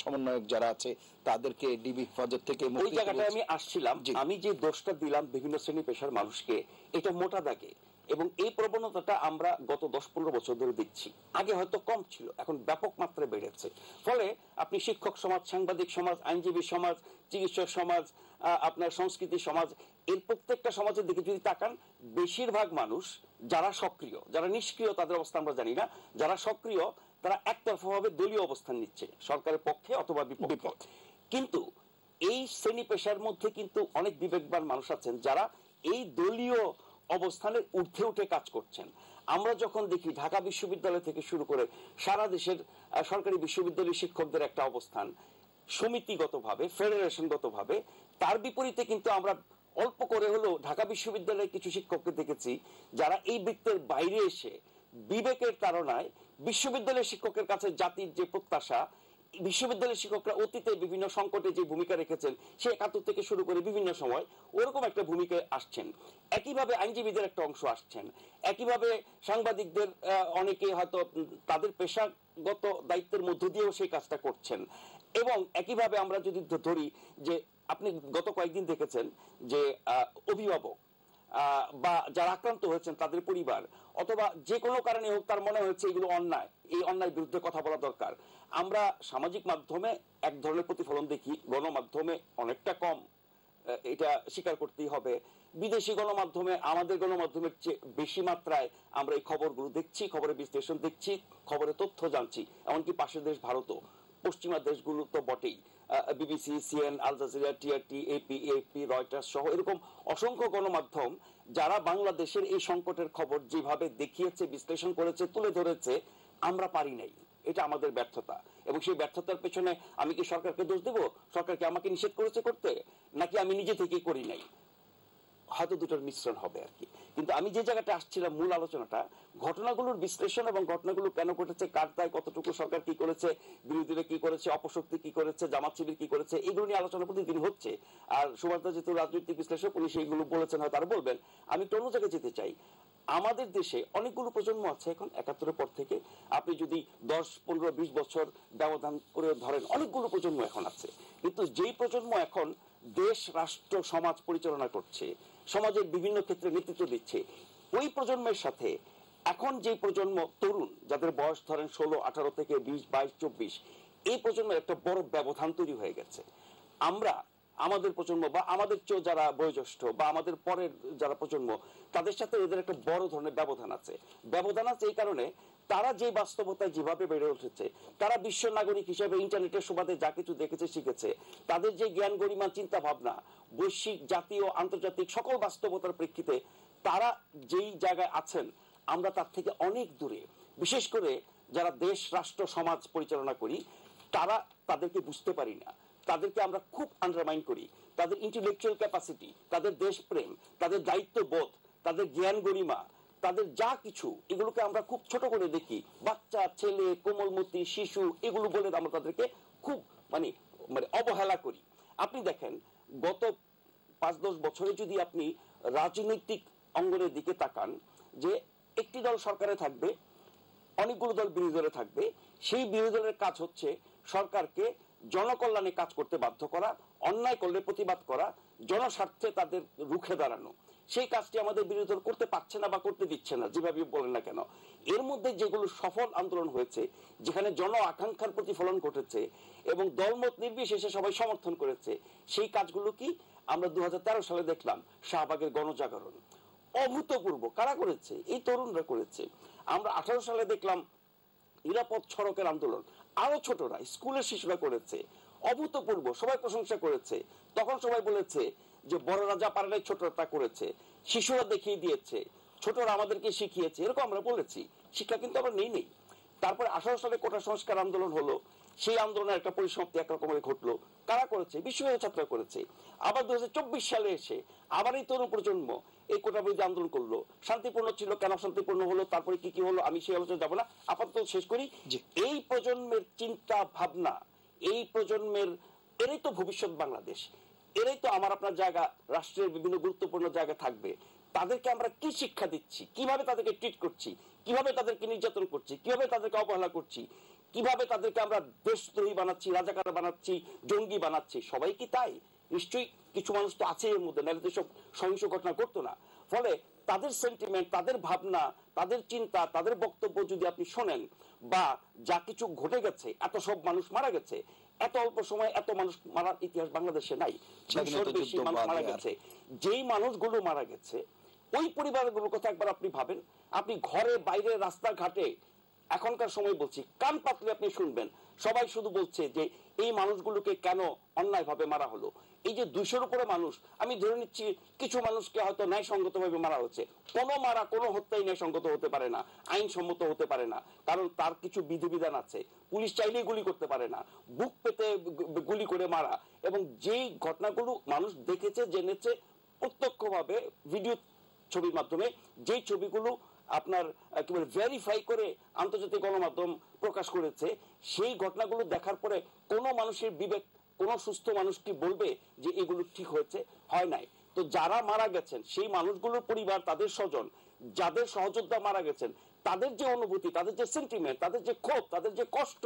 সমন্বয়ক যারা আছে তাদেরকে ডিবি হেফাজত থেকে ওই জায়গাটায় আমি আসছিলাম। আমি যে দোষটা দিলাম বিভিন্ন শ্রেণী পেশার মানুষকে, এটা মোটা দাগে, এবং এই প্রবণতাটা আমরা গত 10-15 বছর ধরে দেখছি। আগে হয়তো কম ছিল, এখন ব্যাপক মাত্রায় বেড়েছে। ফলে আপনি শিক্ষক সমাজ, সাংবাদিক সমাজ, আইনজীবী সমাজ, চিকিৎসক সমাজ, আপনার সংস্কৃতি সমাজ, এর প্রত্যেকটা সমাজের দিকে যদি তাকান, বেশিরভাগ মানুষ যারা সক্রিয়, যারা নিষ্ক্রিয় তাদের অবস্থা আমরা জানি না, যারা সক্রিয় তারা একতরফাভাবে দলীয় অবস্থান নিচ্ছে, সরকারের পক্ষে অথবা বিপক্ষে। কিন্তু এই শ্রেণী পেশার মধ্যে কিন্তু অনেক বিবেকবান মানুষ আছেন যারা এই দলীয় অবস্থানের ঊর্ধ্বে উঠে কাজ করছেন। আমরা যখন দেখি ঢাকা বিশ্ববিদ্যালয় থেকে শুরু করে সারা দেশের সরকারি বিশ্ববিদ্যালয়ের শিক্ষকদের একটা অবস্থান সমিতিগতভাবে, ফেডারেশনগতভাবে, তার বিপরীতে কিন্তু আমরা অল্প করে হলেও ঢাকা বিশ্ববিদ্যালয়ের কিছু শিক্ষককে দেখেছি যারা এই বৃত্তের বাইরে এসে বিবেকের তাড়নায় বিশ্ববিদ্যালয়ের শিক্ষকের কাছে জাতির যে প্রত্যাশা, বিশ্ববিদ্যালয়ের শিক্ষকরা অতীতে বিভিন্ন সংকটে যে ভূমিকা রেখেছেন, সে 71 থেকে শুরু করে বিভিন্ন সময় ওরকম একটা ভূমিকায় আসছেন। একইভাবে আইনজীবীদের একটা অংশ আসছেন, একইভাবে সাংবাদিকদের অনেকে হয়তো তাদের পেশাগত দায়িত্বের মধ্য দিয়েও সেই কাজটা করছেন। এবং একইভাবে আমরা যদি ধরি যে আপনি গত কয়েকদিন দেখেছেন যে অভিভাবক বা যারা আক্রান্ত হয়েছেন তাদের পরিবার, অথবা যে কোনো কারণে হোক তার মনে হয়েছে এগুলো অন্যায়, এই অন্যায় বিরুদ্ধে কথা বলা দরকার। আমরা সামাজিক মাধ্যমে এক ধরনের প্রতিফলন দেখি, গণমাধ্যমে অনেকটা কম, এটা স্বীকার করতেই হবে। বিদেশি গণমাধ্যমে আমাদের গণমাধ্যমের চেয়ে বেশি মাত্রায় আমরা এই খবরগুলো দেখছি, খবরের বিশ্লেষণ দেখছি, খবরের তথ্য জানছি। এমনকি পাশের দেশ ভারতও, পশ্চিমা দেশগুলো তো বটেই, BBC, CNN, Al Jazeera, TRT, AP, Reuters সহ এরকম অসংখ্য গণমাধ্যম যারা বাংলাদেশের এই সংকটের খবর যেভাবে দেখিয়েছে, বিশ্লেষণ করেছে, তুলে ধরেছে, আমরা পারি নাই। এটা আমাদের ব্যর্থতা। এবং সেই ব্যর্থতার পেছনে আমি কি সরকারকে দোষ দেব? সরকারকে আমাকে নিষেধ করেছে করতে, নাকি আমি নিজে থেকেই করি নাই? হয়তো দুটোর মিশ্রণ হবে আর কি। কিন্তু আমি যে জায়গাটা আসছিলাম, মূল আলোচনাটা ঘটনাগুলোর বিশ্লেষণ এবং ঘটনাগুলো কেন ঘটেছে, কার দায়, কতটুকু সরকার কি করেছে, বিরোধীরা কি করেছে, অপশক্তি কি করেছে, জামাত শিবির কি করেছে, এগুলো নিয়ে আলোচনা প্রতিদিন হচ্ছে। আর সুভাষ যেহেতু রাজনৈতিক বিশ্লেষক, উনি সেইগুলো বলেছেন, হয়তো আরো বলবেন। আমি একটু অন্য জায়গায় যেতে চাই। আমাদের দেশে অনেকগুলো প্রজন্ম আছে এখন 71-এর পর থেকে, আপনি যদি 10, 15, 20 বছর ব্যবধান করে ধরেন, অনেকগুলো প্রজন্ম এখন আছে। কিন্তু যেই প্রজন্ম এখন দেশ, রাষ্ট্র, সমাজ পরিচালনা করছে, সমাজের বিভিন্ন ক্ষেত্রে নেতৃত্ব দিচ্ছে, ওই প্রজন্মের সাথে এখন যে প্রজন্ম তরুণ, যাদের বয়স ধরেন 16, 18 থেকে 20, 22, 24, এই প্রজন্মের একটা বড় ব্যবধান তৈরি হয়ে গেছে। আমরা আমাদের প্রজন্ম বা আমাদের চেয়ে যারা বয়োজ্যেষ্ঠ বা আমাদের পরের যারা প্রজন্ম, তাদের সাথে এদের একটা বড় ধরনের ব্যবধান আছে। ব্যবধান আছে এই কারণে, তারা যে বাস্তবতায় যেভাবে বেড়ে উঠেছে, তারা বিশ্ব নাগরিক হিসেবে ইন্টারনেটের সুবাদে যা কিছু দেখেছে, শিখেছে, তাদের যে জ্ঞান গরিমা, চিন্তা ভাবনা, বৈশ্বিক, জাতীয়, আন্তর্জাতিক সকল বাস্তবতার প্রেক্ষিতে তারা যেই জায়গায় আছেন, আমরা তার থেকে অনেক দূরে। বিশেষ করে যারা দেশ, রাষ্ট্র, সমাজ পরিচালনা করি, তারা তাদেরকে বুঝতে পারি না, তাদেরকে আমরা খুব আন্ডারমাইন করি। তাদের ইন্টেলেকচুয়াল ক্যাপাসিটি, তাদের দেশপ্রেম, তাদের দায়িত্ববোধ, তাদের জ্ঞান গরিমা, তাদের যা কিছু, এগুলোকে আমরা খুব ছোট করে দেখি। বাচ্চা, ছেলে, কোমলমতি, শিশু, এগুলো বলে আমরা তাদেরকে খুব মানে অবহেলা করি। আপনি দেখেন গত 5-10 বছরে যদি আপনি রাজনৈতিক অঙ্গনের দিকে তাকান, যে একটি দল সরকারে থাকবে, অনেকগুলো দল বিরোধী দলে থাকবে, সেই বিরোধী দলের কাজ হচ্ছে সরকারকে জনকল্যাণে কাজ করতে বাধ্য করা, অন্যায় করলে প্রতিবাদ করা, জনস্বার্থে তাদের রুখে দাঁড়ানো। সেই কাজটি আমাদের বিরোধী দল করতে পারছে না বা করতে দিচ্ছে না, যেভাবে বলেন না কেন। এর মধ্যে যেগুলো সফল আন্দোলন হয়েছে, যেখানে জন আকাঙ্ক্ষার প্রতিফলন ঘটেছে এবং দলমত নির্বিশেষে সবাই সমর্থন করেছে, সেই কাজগুলো কি আমরা 2013 সালে দেখলাম। শাহবাগের গণজাগরণ অভূতপূর্ব, কারা করেছে? এই তরুণরা করেছে। আমরা 18 সালে দেখলাম নিরাপদ সড়কের আন্দোলন, আরো ছোটরা, স্কুলের শিশুরা করেছে, অভূতপূর্ব, সবাই প্রশংসা করেছে। তখন সবাই বলেছে যে বড়রা যা পারে নাই ছোটরা তা করেছে, শিশুরা দেখিয়ে দিয়েছে, ছোটরা আমাদেরকে শিখিয়েছে, এরকম আমরা বলেছি। শিক্ষা কিন্তু আমরা নেই। তারপরে 18 সালে কোটা সংস্কার আন্দোলন হলো, সেই আন্দোলনের একটা পরিসমাপ্তি একরকমের ঘটলো। কারা করেছে? বিশ্ববিদ্যালয় ছাত্ররা করেছে। আবার 2024 সালে এসে আবার এই তরুণ প্রজন্ম এই কোটা বিরোধী আন্দোলন করলো। শান্তিপূর্ণ ছিল, কেন শান্তিপূর্ণ হলো, তারপরে কি কি হলো, আমি সেই আলোচনা যাবো না, আপাতত শেষ করি। এই প্রজন্মের চিন্তা ভাবনা, এই প্রজন্মের, এরাই তো ভবিষ্যৎ বাংলাদেশ, এরাই তো আমার আপনার জায়গা, রাষ্ট্রের বিভিন্ন গুরুত্বপূর্ণ জায়গা থাকবে। তাদেরকে আমরা কি শিক্ষা দিচ্ছি, কিভাবে তাদেরকে ট্রিট করছি, কিভাবে তাদেরকে নির্যাতন করছি, কিভাবে তাদেরকে অবহেলা করছি, কিভাবে তাদেরকে আমরা দেশদ্রোহী বানাচ্ছি, রাজাকার বানাচ্ছি, জঙ্গি বানাচ্ছি, সবাই কি তাই? নিশ্চয়ই কিছু মানুষ তো আছে এর মধ্যে, নাহলে তো সব সহিংস ঘটনা করতো না। ফলে তাদের সেন্টিমেন্ট, তাদের ভাবনা, তাদের চিন্তা, তাদের বক্তব্য যদি আপনি শোনেন, বা যা কিছু ঘটে গেছে, এত সব মানুষ মারা গেছে, এত অল্প সময় এত মানুষ মারার ইতিহাস বাংলাদেশে নাই। বেশি মানুষ মারা গেছে। যেই মানুষগুলো মারা গেছে ওই পরিবারগুলোর কথা একবার আপনি ভাবেন। আপনি ঘরে বাইরে রাস্তাঘাটে এখনকার সময় বলছি, কান পাতলে আপনি শুনবেন, সবাই শুধু বলছে যে এই মানুষগুলোকে কেন অন্যায়ভাবে মারা হলো। এই যে 200-র উপরে মানুষ, আমি ধরে নিচ্ছি কিছু মানুষকে হয়তো ন্যায়সঙ্গতভাবে মারা হচ্ছে। কোনো হত্যাই ন্যায়সঙ্গত হতে পারে না, আইনসম্মত হতে পারে না, কারণ তার কিছু বিধিবিধান আছে। পুলিশ চাইলেই গুলি করতে পারে না, বুক পেতে গুলি করে মারা। এবং যেই ঘটনাগুলো মানুষ দেখেছে, জেনেছে প্রত্যক্ষভাবে ভিডিও ছবির মাধ্যমে, যেই ছবিগুলো আপনার কি বলে ভেরিফাই করে আন্তর্জাতিক গণমাধ্যম প্রকাশ করেছে, সেই ঘটনাগুলো দেখার পরে কোনো মানুষের বিবেক, কোন সুস্থ মানুষ কি বলবে যে এগুলো ঠিক হয়েছে? হয় নাই। তো যারা মারা গেছেন সেই মানুষগুলোর পরিবার, তাদের স্বজন, যাদের সহযোদ্ধা মারা গেছেন, তাদের যে অনুভূতি, তাদের যে সেন্টিমেন্ট, তাদের যে ক্ষোভ, তাদের যে কষ্ট,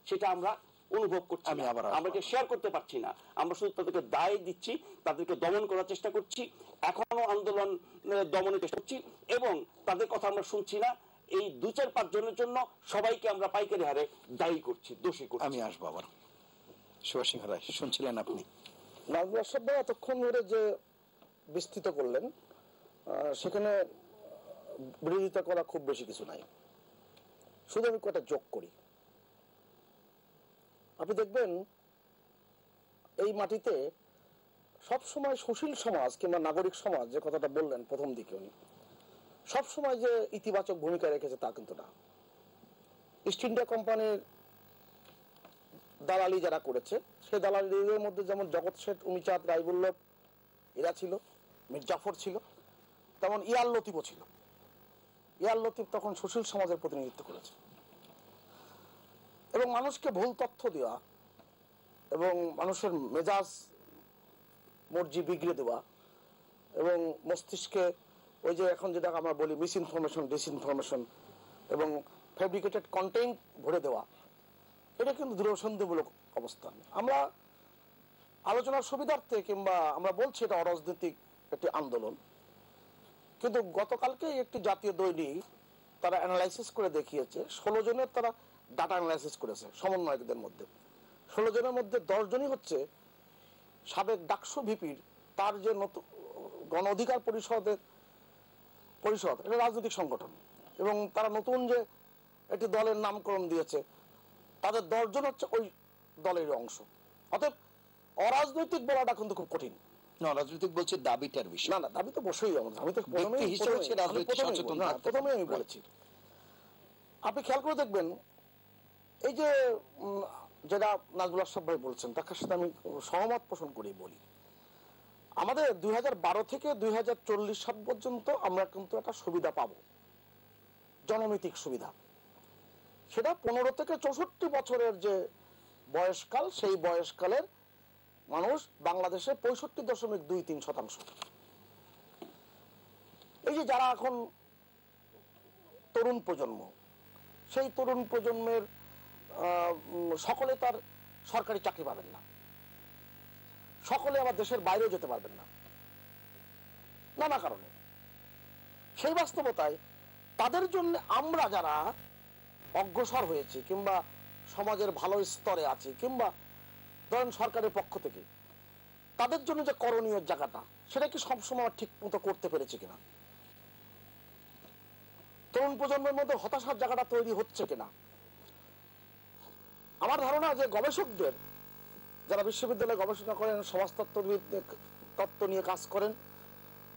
সেটা আমরা অনুভব করছি না, আমরা শেয়ার করতে পারছি না। আমরা শুধু তাদেরকে দায় দিচ্ছি, তাদেরকে দমন করার চেষ্টা করছি, এখনো আন্দোলন দমনের চেষ্টা করছি, এবং তাদের কথা আমরা শুনছি না। এই 2-4-5 জনের জন্য সবাইকে আমরা পাইকারি হারে দায়ী করছি, দোষী করছি। আমি আসবো আবার। সুভাষিংহ রায়, শুনছিলেন আপনি? নাজমুল আশরাফ ভাই এতক্ষণ ধরে যে বিস্তৃত করলেন, সেখানে বিরোধিতা করা খুব বেশি কিছু নাই। শুধু আমি কয়েকটা যোগ করি। আপনি দেখবেন এই মাটিতে সবসময় সুশীল সমাজ কিংবা নাগরিক সমাজ, যে কথাটা বললেন প্রথম দিকে, উনি সবসময় যে ইতিবাচক ভূমিকা রেখেছে তা কিন্তু না। ইস্ট ইন্ডিয়া কোম্পানির দালালি যারা করেছে, সেই দালালিদের মধ্যে যেমন জগৎ শেঠ, উমিচাঁদ, রায়বল্লভ এরা ছিল, মীর জাফর ছিল, তেমন ইয়ার লতিফও ছিল। ইয়ার লতিফ তখন সুশীল সমাজের প্রতিনিধিত্ব করেছে, এবং মানুষকে ভুল তথ্য দেওয়া এবং মানুষের মেজাজ মর্জি বিগড়ে দেওয়া এবং মস্তিষ্কে ওই যে এখন যেটা আমরা বলি মিস ইনফরমেশন, ডিসইনফরমেশন এবং ফ্যাব্রিকেটেড কন্টেন্ট ভরে দেওয়া, এটা কিন্তু দৃঢ়সন্ধিমূলক অবস্থান। আমরা আলোচনার সুবিধার্থে কিংবা আমরা বলছি এটা অরাজনৈতিক একটি আন্দোলন, কিন্তু গতকালকে একটি জাতীয় দৈনিক তারা অ্যানালাইসিস করে দেখিয়েছে, 16 জনের তারা ডাটা অ্যানালাইসিস করেছে সমন্বয়কদের মধ্যে। 16 জনের মধ্যে 10 জনই হচ্ছে সাবেক ডাকসু ভিপির, তার যে নতুন গণ অধিকার পরিষদ, এটা রাজনৈতিক সংগঠন, এবং তারা নতুন যে একটি দলের নামকরণ দিয়েছে, তাদের 10 জন হচ্ছে ওই দলের অংশ। অতএব অরাজনৈতিক বলাটা কিন্তু খুব কঠিন। রাজনৈতিক বলছে দাবিটার বিষয়। না, দাবি তো বসেই, আমি তো প্রথমে আমি বলেছি। আপনি খেয়াল করে দেখবেন, এই যে যেটা নাজমুল আশরাফ ভাই বলছেন, তার সাথে আমি সহমত পোষণ করি। বলি, আমাদের 2012 থেকে 2040 সাল পর্যন্ত আমরা কিন্তু একটা সুবিধা পাবো, জনমিতিক সুবিধা। সেটা 15 থেকে 64 বছরের যে বয়সকাল, সেই বয়সকালের মানুষ বাংলাদেশে 65.23%। এই যে যারা এখন তরুণ প্রজন্ম, সেই তরুণ প্রজন্মের সকলে তার সরকারি চাকরি পাবেন না, সকলে আবার দেশের বাইরেও যেতে পারবেন না নানা কারণে। সেই বাস্তবতায় তাদের জন্য আমরা যারা অগ্রসর হয়েছি কিংবা সমাজের ভালো স্তরে আছি কিংবা ধরেন সরকারের পক্ষ থেকে, তাদের জন্য যে করণীয় জায়গাটা, সেটা কি সবসময় ঠিক মতো করতে পেরেছি কিনা, তরুণ প্রজন্মের মধ্যে হতাশার জায়গাটা তৈরি হচ্ছে কিনা। আমার ধারণা যে গবেষকদের, যারা বিশ্ববিদ্যালয়ে গবেষণা করেন, তত্ত্ব নিয়ে কাজ করেন,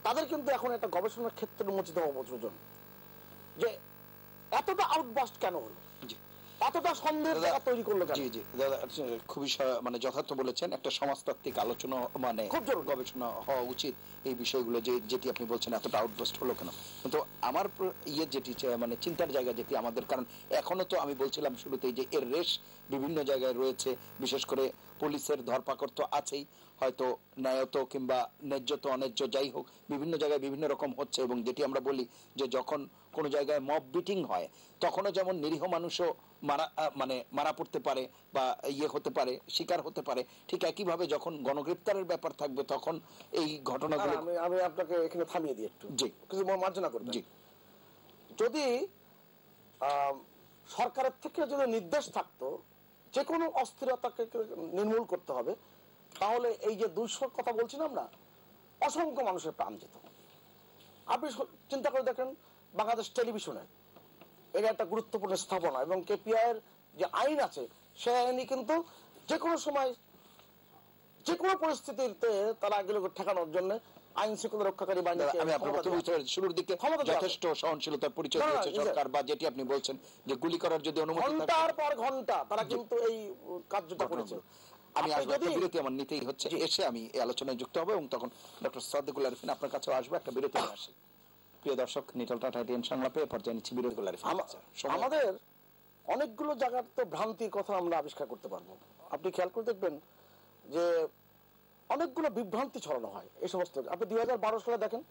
তাদের কিন্তু এখন একটা গবেষণার ক্ষেত্রে উন্মোচিত হওয়া প্রয়োজন যে এতটা আউটবাস্ট কেন হলো। এতটা সন্দেহের জায়গা তৈরি করলো কেন? জি জি দাদা, খুবই মানে যথার্থ বলেছেন। একটা সমাজতাত্ত্বিক আলোচনা মানে খুব জরুরি। গবেষণা হওয়া উচিত এই বিষয়গুলো, যেটি আপনি বলছেন এতটা আউটবাস্ট হলো কেন। কিন্তু আমার যেটি মানে চিন্তার জায়গা যেটি আমাদের, কারণ এখনো তো আমি বলছিলাম শুরুতেই যে এর রেশ বিভিন্ন জায়গায় রয়েছে, বিশেষ করে পুলিশের ধরপাকড় তো আছেই, হয়তো ন্যায়ত কিংবা ন্যায্যত অন্যায্য যাই হোক বিভিন্ন জায়গায় বিভিন্ন রকম হচ্ছে। এবং যেটি আমরা বলি যে যখন কোনো জায়গায় মব বিটিং হয় তখনও যেমন নিরীহ মানুষও মানে মারা পড়তে পারে বা হতে পারে, শিকার হতে পারে, ঠিক একইভাবে যখন গণগ্রেপ্তারের ব্যাপার থাকবে তখন এই ঘটনাগুলো। আমি আপনাকে এখানে থামিয়ে দিই একটু, জি কিছু মার্জনা করবেন। জি যদি সরকারের থেকে যদি নির্দেশ থাকতো যে কোনো অস্থিরতাকে নির্মূল করতে হবে, তাহলে এই যে 200 কথা বলছিলাম না, অসংখ্য মানুষের প্রাণ যেত। আপনি চিন্তা করে দেখেন বাংলাদেশ টেলিভিশনে এটা একটা গুরুত্বপূর্ণ স্থাপনা, এবং কেপিআই এর যে আইন আছে সে আইনই কিন্তু যে কোনো সময় যে কোনো পরিস্থিতিতে তারা এগুলোকে ঠেকানোর জন্য আইন শৃঙ্খলা রক্ষাকারী বাহিনীকে আমি আপনার বক্তব্য শুরুর দিকে যথেষ্ট সহনশীলতার পরিচয় দিয়েছে সরকার, বা যেটি আপনি বলছেন যে গুলি করার যদি অনুমতি থাকে ঘন্টার পর ঘন্টা তারা কিন্তু এই কার্যটা করেছে। আমি আসবো, একটা বিরতি আমার নিতেই হচ্ছে, এসে আমি এই আলোচনায় যুক্ত হবো এবং তখন ডক্টর সাদেকুল আরিফিন আপনার কাছেও আসবো। একটা বিরতি নিয়ে আসি। প্রিয় দর্শক, নিটল টাটা টিএন সংলাপে পর্যায়ে নিচ্ছি বিরতিকুল আরিফিন। আমাদের অনেকগুলো জায়গার তো ভ্রান্তির কথা আমরা আবিষ্কার করতে পারবো। আপনি খেয়াল করে দেখবেন যে অনেকগুলো বিভ্রান্তি ছড়ানো হয় এই সমস্ত। আপনি 2012 সালে দেখেন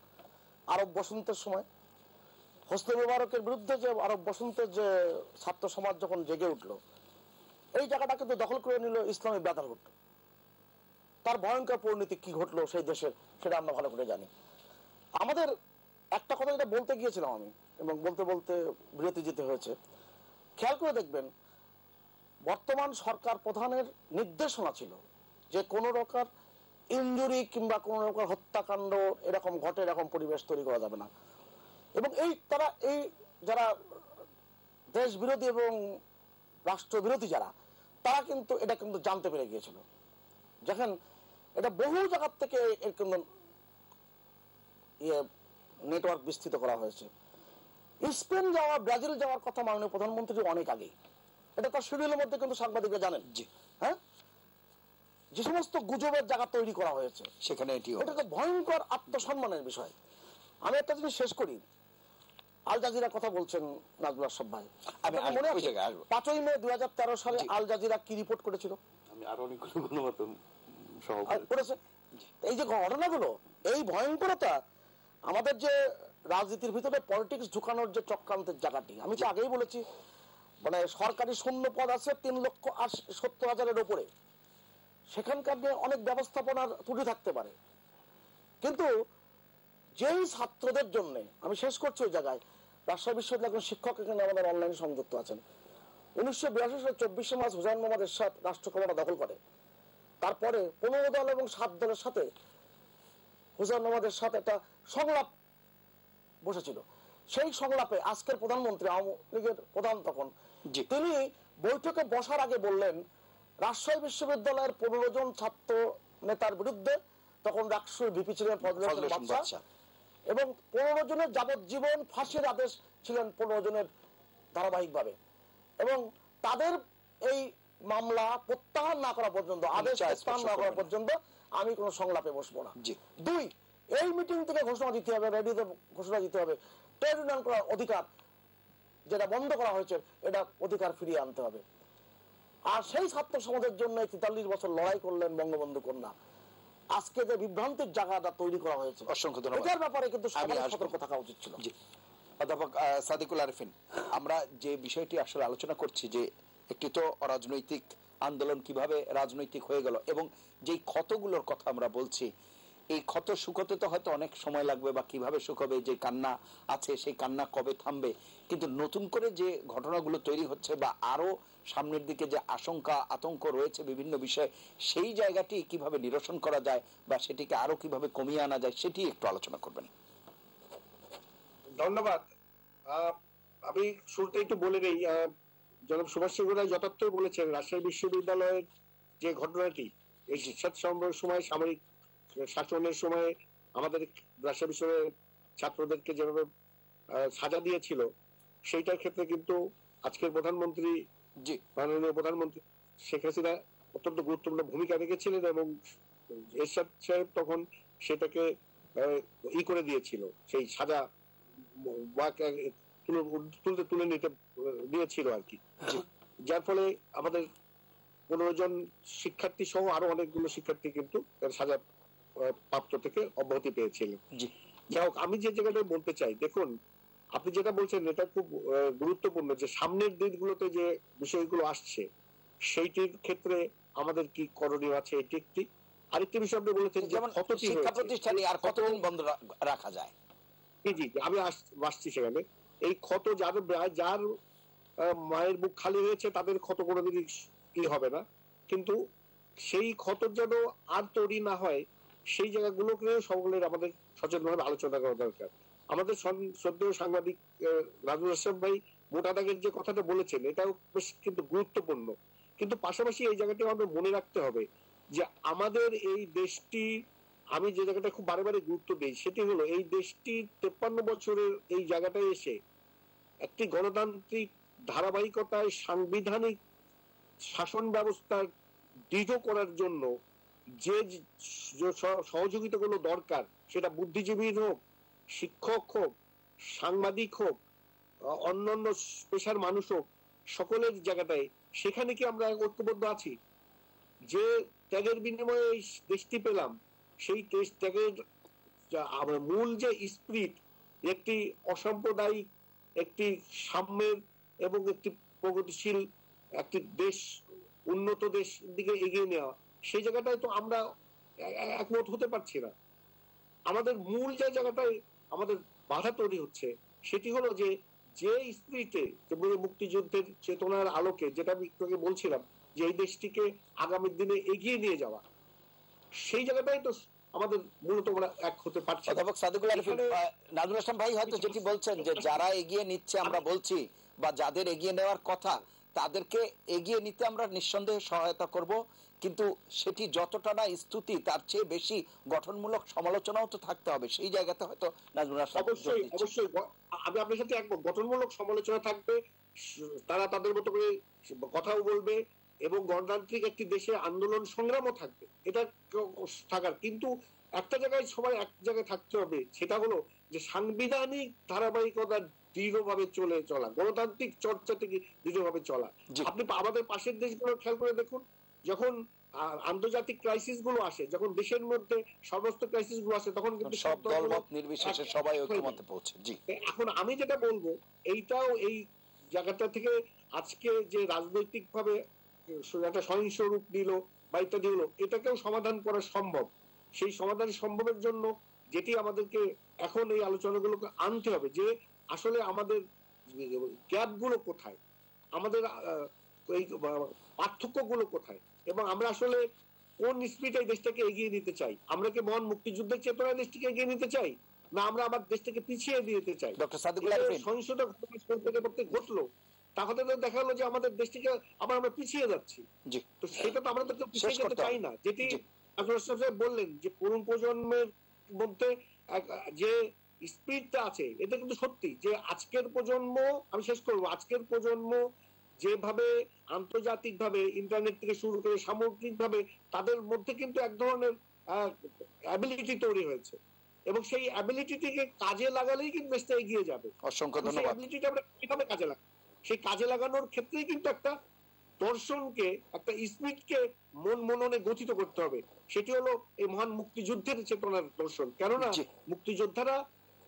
আরব বসন্তের সময় হোসনি মোবারকের বিরুদ্ধে যে আরব বসন্তের যে ছাত্র সমাজ যখন জেগে উঠলো, এই জায়গাটা কিন্তু দখল করে নিল ইসলামী ব্রাদারহুড। তার ভয়ঙ্কর পরিণতি কি ঘটলো সেই দেশের সেটা আমরা ভালো করে জানি। আমাদের একটা কথা যেটা বলতে গিয়েছিলাম আমি, এবং বলতে বলতে বিরতি যেতে হয়েছে, খেয়াল করে দেখবেন বর্তমান সরকার প্রধানের নির্দেশনা ছিল যে কোনো রকম ইনজুরি কিংবা কোনো রকম হত্যাকাণ্ড এরকম ঘটে এরকম পরিবেশ তৈরি করা যাবে না। এবং তারা যারা দেশ বিরোধী এবং রাষ্ট্র বিরোধী তারা কিন্তু এটা কিন্তু জানতে পেরে গিয়েছিল। দেখেন এটা বহু জায়গার থেকে এর কিন্তু নেটওয়ার্ক বিস্তৃত করা হয়েছে। স্পেন যাওয়া, ব্রাজিল যাওয়ার কথা মাননীয় প্রধানমন্ত্রী অনেক আগেই, এটা তার শিডিউলের মধ্যে কিন্তু সাংবাদিকরা জানেন। হ্যাঁ, যে সমস্ত গুজবের জায়গা তৈরি করা হয়েছে সেখানে এটা তো ভয়ঙ্কর আত্মসম্মানের বিষয়। আমি একটা জিনিস শেষ করি, আল জাজিরা কথা বলছেন নাজমুল আশরাফ ভাই, মনে আছে 5ই মে 2013 সালে আল জাজিরা কি রিপোর্ট করেছিল? আমি আরো অনেকগুলো গণমাধ্যম সহ করেছে। এই যে ঘটনাগুলো, এই ভয়ঙ্করতা, আমাদের যে রাজনীতির ভিতরে পলিটিক্স ঢুকানোর যে চক্রান্তের জায়গাটি, আমি তো আগেই বলেছি, মানে সরকারি শূন্য পদ আছে 3,70,000-এর উপরে, সেখানকার নিয়ে অনেক ব্যবস্থাপনার ত্রুটি থাকতে পারে। কিন্তু যেই ছাত্রদের জন্য, আমি শেষ করছি ওই জায়গায়, রাজশাহী বিশ্ববিদ্যালয়ের একজন শিক্ষক এখানে আমাদের অনলাইনে সংযুক্ত আছেন, 1982 সালে 24 মার্চ হুসাইন মোহাম্মদ এরশাদ রাষ্ট্র ক্ষমতা দখল করে। তারপরে 15 দল এবং 7 দলের সাথে হুসাইন মোহাম্মদ এরশাদ একটা সংলাপ বসেছিল। সেই সংলাপে আজকের প্রধানমন্ত্রী, আওয়ামী লীগের প্রধান তখন, তিনি বৈঠকে বসার আগে বললেন রাজশাহী বিশ্ববিদ্যালয়ের 15 জন ছাত্র নেতার বিরুদ্ধে, তখন রাকসুর ভিপি ছিলেন ফজলুল হোসেন বাদশা, এবং 15 জনের যাবজ্জীবন ফাঁসির আদেশ ছিলেন 15 জনের ধারাবাহিকভাবে, এবং তাদের এই মামলা প্রত্যাহার না করা পর্যন্ত, আদেশ প্রত্যাহার না করা পর্যন্ত আমি কোনো সংলাপে বসবো না। 2, এই মিটিং থেকে ঘোষণা দিতে হবে, রেডিওতে ঘোষণা দিতে হবে, ট্রেড ইউনিয়ন করার অধিকার যেটা বন্ধ করা হয়েছে এটা অধিকার ফিরিয়ে আনতে হবে। আর সেই ছাত্র সমাজের জন্য 43 বছর লড়াই করলেন বঙ্গবন্ধু কন্যা। আজকে যে বিভ্রান্তির জায়গাটা তৈরি করা হয়েছে, অসংখ্য ধন্যবাদ। এটার ব্যাপারে কিন্তু সবাই সতর্ক থাকা উচিত ছিল। অধ্যাপক সাদেকুল আরিফিন, আমরা যে বিষয়টি আসলে আলোচনা করছি যে একটি তো অরাজনৈতিক আন্দোলন কিভাবে রাজনৈতিক হয়ে গেল, এবং যেই ক্ষতগুলোর কথা আমরা বলছি, এই ক্ষত শুকোতে তো হয়তো অনেক সময় লাগবে, বা কিভাবে শুকাবে, যে কান্না আছে সেই কান্না কবে থামবে, কিন্তু নতুন করে যে ঘটনাগুলো তৈরি হচ্ছে বা আরো সামনের দিকে যে আশঙ্কা আতঙ্ক রয়েছে বিভিন্ন বিষয়ে, সেই জায়গাটি কিভাবে নিরসন করা যায় বা সেটিকে আরো কিভাবে কমিয়ে আনা যায় সেটি একটু আলোচনা করবেন। ধন্যবাদ। আমি শুরুতে একটু বলে নেই, জনাব সুভাষ চন্দ্র রায় যথার্থই বলেছেন, রাজশাহী বিশ্ববিদ্যালয়ের যে ঘটনাটি, এই শিক্ষা সম্মেলনের সময় সামরিক শাসনের সময় আমাদের রাজশাহী বিশ্ববিদ্যালয়ের ছাত্রদেরকে যেভাবে সাজা দিয়েছিল, সেইটার ক্ষেত্রে কিন্তু আজকের প্রধানমন্ত্রী জি, মাননীয় প্রধানমন্ত্রী শেখ হাসিনা অত্যন্ত গুরুত্বপূর্ণ ভূমিকা রেখেছিলেন এবং এরশাদ সাহেব তখন সেটাকে করে দিয়েছিল, সেই সাজা তুলে নিতে দিয়েছিল আর কি। যার ফলে আমাদের 15 জন শিক্ষার্থী সহ আরো অনেকগুলো শিক্ষার্থী কিন্তু সাজা প্রাপ্ত থেকে অব্যাহতি পেয়েছিলেন। যাই হোক, আমি যে জায়গাটা বলতে চাই, দেখুন আপনি যেটা বলছেন এটা খুব গুরুত্বপূর্ণ, যে সামনের দিনগুলোতে যে বিষয়গুলো আসছে সেইটির ক্ষেত্রে আমাদের কি করণীয় আছে, এটি একটি। আরেকটি বিষয় আপনি বলেছেন যে শিক্ষা প্রতিষ্ঠানে আর কতদিন বন্ধ রাখা যায়। জি, আমি আসছি সেখানে। এই ক্ষত যার মায়ের বুক খালি হয়েছে তাদের ক্ষত কোনোদিনই কি হবে না, কিন্তু সেই ক্ষত যেন আর তৈরি না হয় সেই জায়গাগুলোকে সকলের আমাদের সচেতনভাবে আলোচনা করা দরকার। আমাদের শ্রদ্ধেয় সাংবাদিক রাজুল আশরাফ ভাই মোটা দাগের যে কথাটা বলেছেন এটাও বেশ কিন্তু গুরুত্বপূর্ণ, কিন্তু পাশাপাশি এই জায়গাটি আমাদের মনে রাখতে হবে যে আমাদের এই দেশটি, আমি যে জায়গাটা খুব বারে বারে গুরুত্ব দিই সেটি হলো এই দেশটি 53 বছরের এই জায়গাটায় এসে একটি গণতান্ত্রিক ধারাবাহিকতায় সাংবিধানিক শাসন ব্যবস্থা দৃঢ় করার জন্য যে সহযোগিতাগুলো দরকার, সেটা বুদ্ধিজীবী হোক, শিক্ষক হোক, সাংবাদিক হোক, অন্যান্য পেশার মানুষ হোক, সকলের জায়গাটায় সেখানে কি আমরা ঐক্যবদ্ধ আছি? যে ত্যাগের বিনিময়ে এই দেশটি পেলাম, সেই ত্যাগের মূল যে স্পিরিট, একটি অসাম্প্রদায়িক, একটি সাম্যের এবং একটি প্রগতিশীল একটি দেশ, উন্নত দেশ দিকে এগিয়ে নেওয়া, সেই জায়গাটায় তো আমরা একমত হতে পারছি না। আমাদের মূল যে জায়গাটায় আমাদের বাধা তৈরি হচ্ছে সেটি হলো যে স্পিরিটে, মুক্তিযুদ্ধের চেতনার আলোকে, যেটা আমি একটু আগে বলছিলাম যে এই দেশটিকে আগামী দিনে এগিয়ে নিয়ে যাওয়া, সেই জায়গাটাই তো আমাদের মূলত আমরা এক হতে পারছি। অধ্যাপক সাদিকুল আরিফ, নাজমুল হাসান ভাই হয়তো যেটি বলছেন যে যারা এগিয়ে নিচ্ছে আমরা বলছি, বা যাদের এগিয়ে নেওয়ার কথা তাদেরকে এগিয়ে নিতে আমরা নিঃসন্দেহে সহায়তা করব, কিন্তু সেটি যতটা না স্তুতি তার চেয়ে বেশি গঠনমূলক সমালোচনাও তো থাকতে হবে। সেই জায়গাতে হয়তো নাজমুল হাসান অবশ্যই আমি আপনার সাথে একমত, গঠনমূলক সমালোচনা থাকবে, তারা তাদের মতো করে কথাও বলবে এবং গণতান্ত্রিক একটি দেশে আন্দোলন সংগ্রামও থাকবে, এটা থাকার। কিন্তু একটা জায়গায় সবাই এক জায়গায় থাকতে হবে, সেটা হলো যে সাংবিধানিক ধারাবাহিকতা দৃঢ়ভাবে চলা, গণতান্ত্রিক চর্চা থেকে দৃঢ়ভাবে চলা। আপনি আমাদের পাশের দেশগুলো খেয়াল করে দেখুন, যখন আন্তর্জাতিক ক্রাইসিস গুলো আসে, যখন দেশের মধ্যে সমস্ত ক্রাইসিস গুলো আসে, তখন কিন্তু সব দলমত নির্বিশেষে সবাই ঐক্যমত্যে পৌঁছে। জি, এখন আমি যেটা বলবো, এইটাও এই জায়গাটা থেকে আজকে যে রাজনৈতিক ভাবে একটা সহিংস রূপ নিল বা ইত্যাদি হলো, এটাকেও সমাধান করা সম্ভব। সেই সমাধান সম্ভবের জন্য যেটি আমাদেরকে এখন এই আলোচনাগুলোকে আনতে হবে, যে আসলে আমাদের গ্যাপ গুলো কোথায়, আমাদের এই পার্থক্য গুলো কোথায়, এবং আমরা আসলে কোন স্পিডে দেশটাকে এগিয়ে নিতে চাই। আমরা কি মহান মুক্তিযুদ্ধের চেতনায় দেশটিকে এগিয়ে নিতে চাই, না আমরা আবার দেশটাকে পিছিয়ে দিতে চাই? ডক্টর সাদিকুল আরিফ, সহিংসতা ঘটলো, তাহলে দেখা হলো যে আমাদের দেশটিকে আবার আমরা পিছিয়ে যাচ্ছি। তো সেটা তো আমরা তো পিছিয়ে যেতে চাই না। যেটি বললেন যে পুরো প্রজন্মের মধ্যে যে স্পিরিটটা আছে, এটা কিন্তু সত্যি যে আজকের প্রজন্ম, আমি শেষ করবো, আজকের প্রজন্ম যেভাবে আন্তর্জাতিক ভাবে ইন্টারনেট থেকে শুরু করে সামগ্রিক ভাবে তাদের মধ্যে কিন্তু এক ধরনের অ্যাবিলিটি তৈরি হয়েছে, এবং সেই অ্যাবিলিটিকে কাজে লাগালেই কিন্তু দেশটা এগিয়ে যাবে। অসংখ্য ধন্যবাদ। অ্যাবিলিটিটা আমরা কিভাবে কাজে লাগাবো, সেই কাজে লাগানোর ক্ষেত্রেই কিন্তু একটা দর্শনকে, একটা স্পিরিটকে মননে গঠিত করতে হবে। সেটি হলো এই মহান মুক্তিযুদ্ধের চেতনার দর্শন। কেননা মুক্তিযোদ্ধারা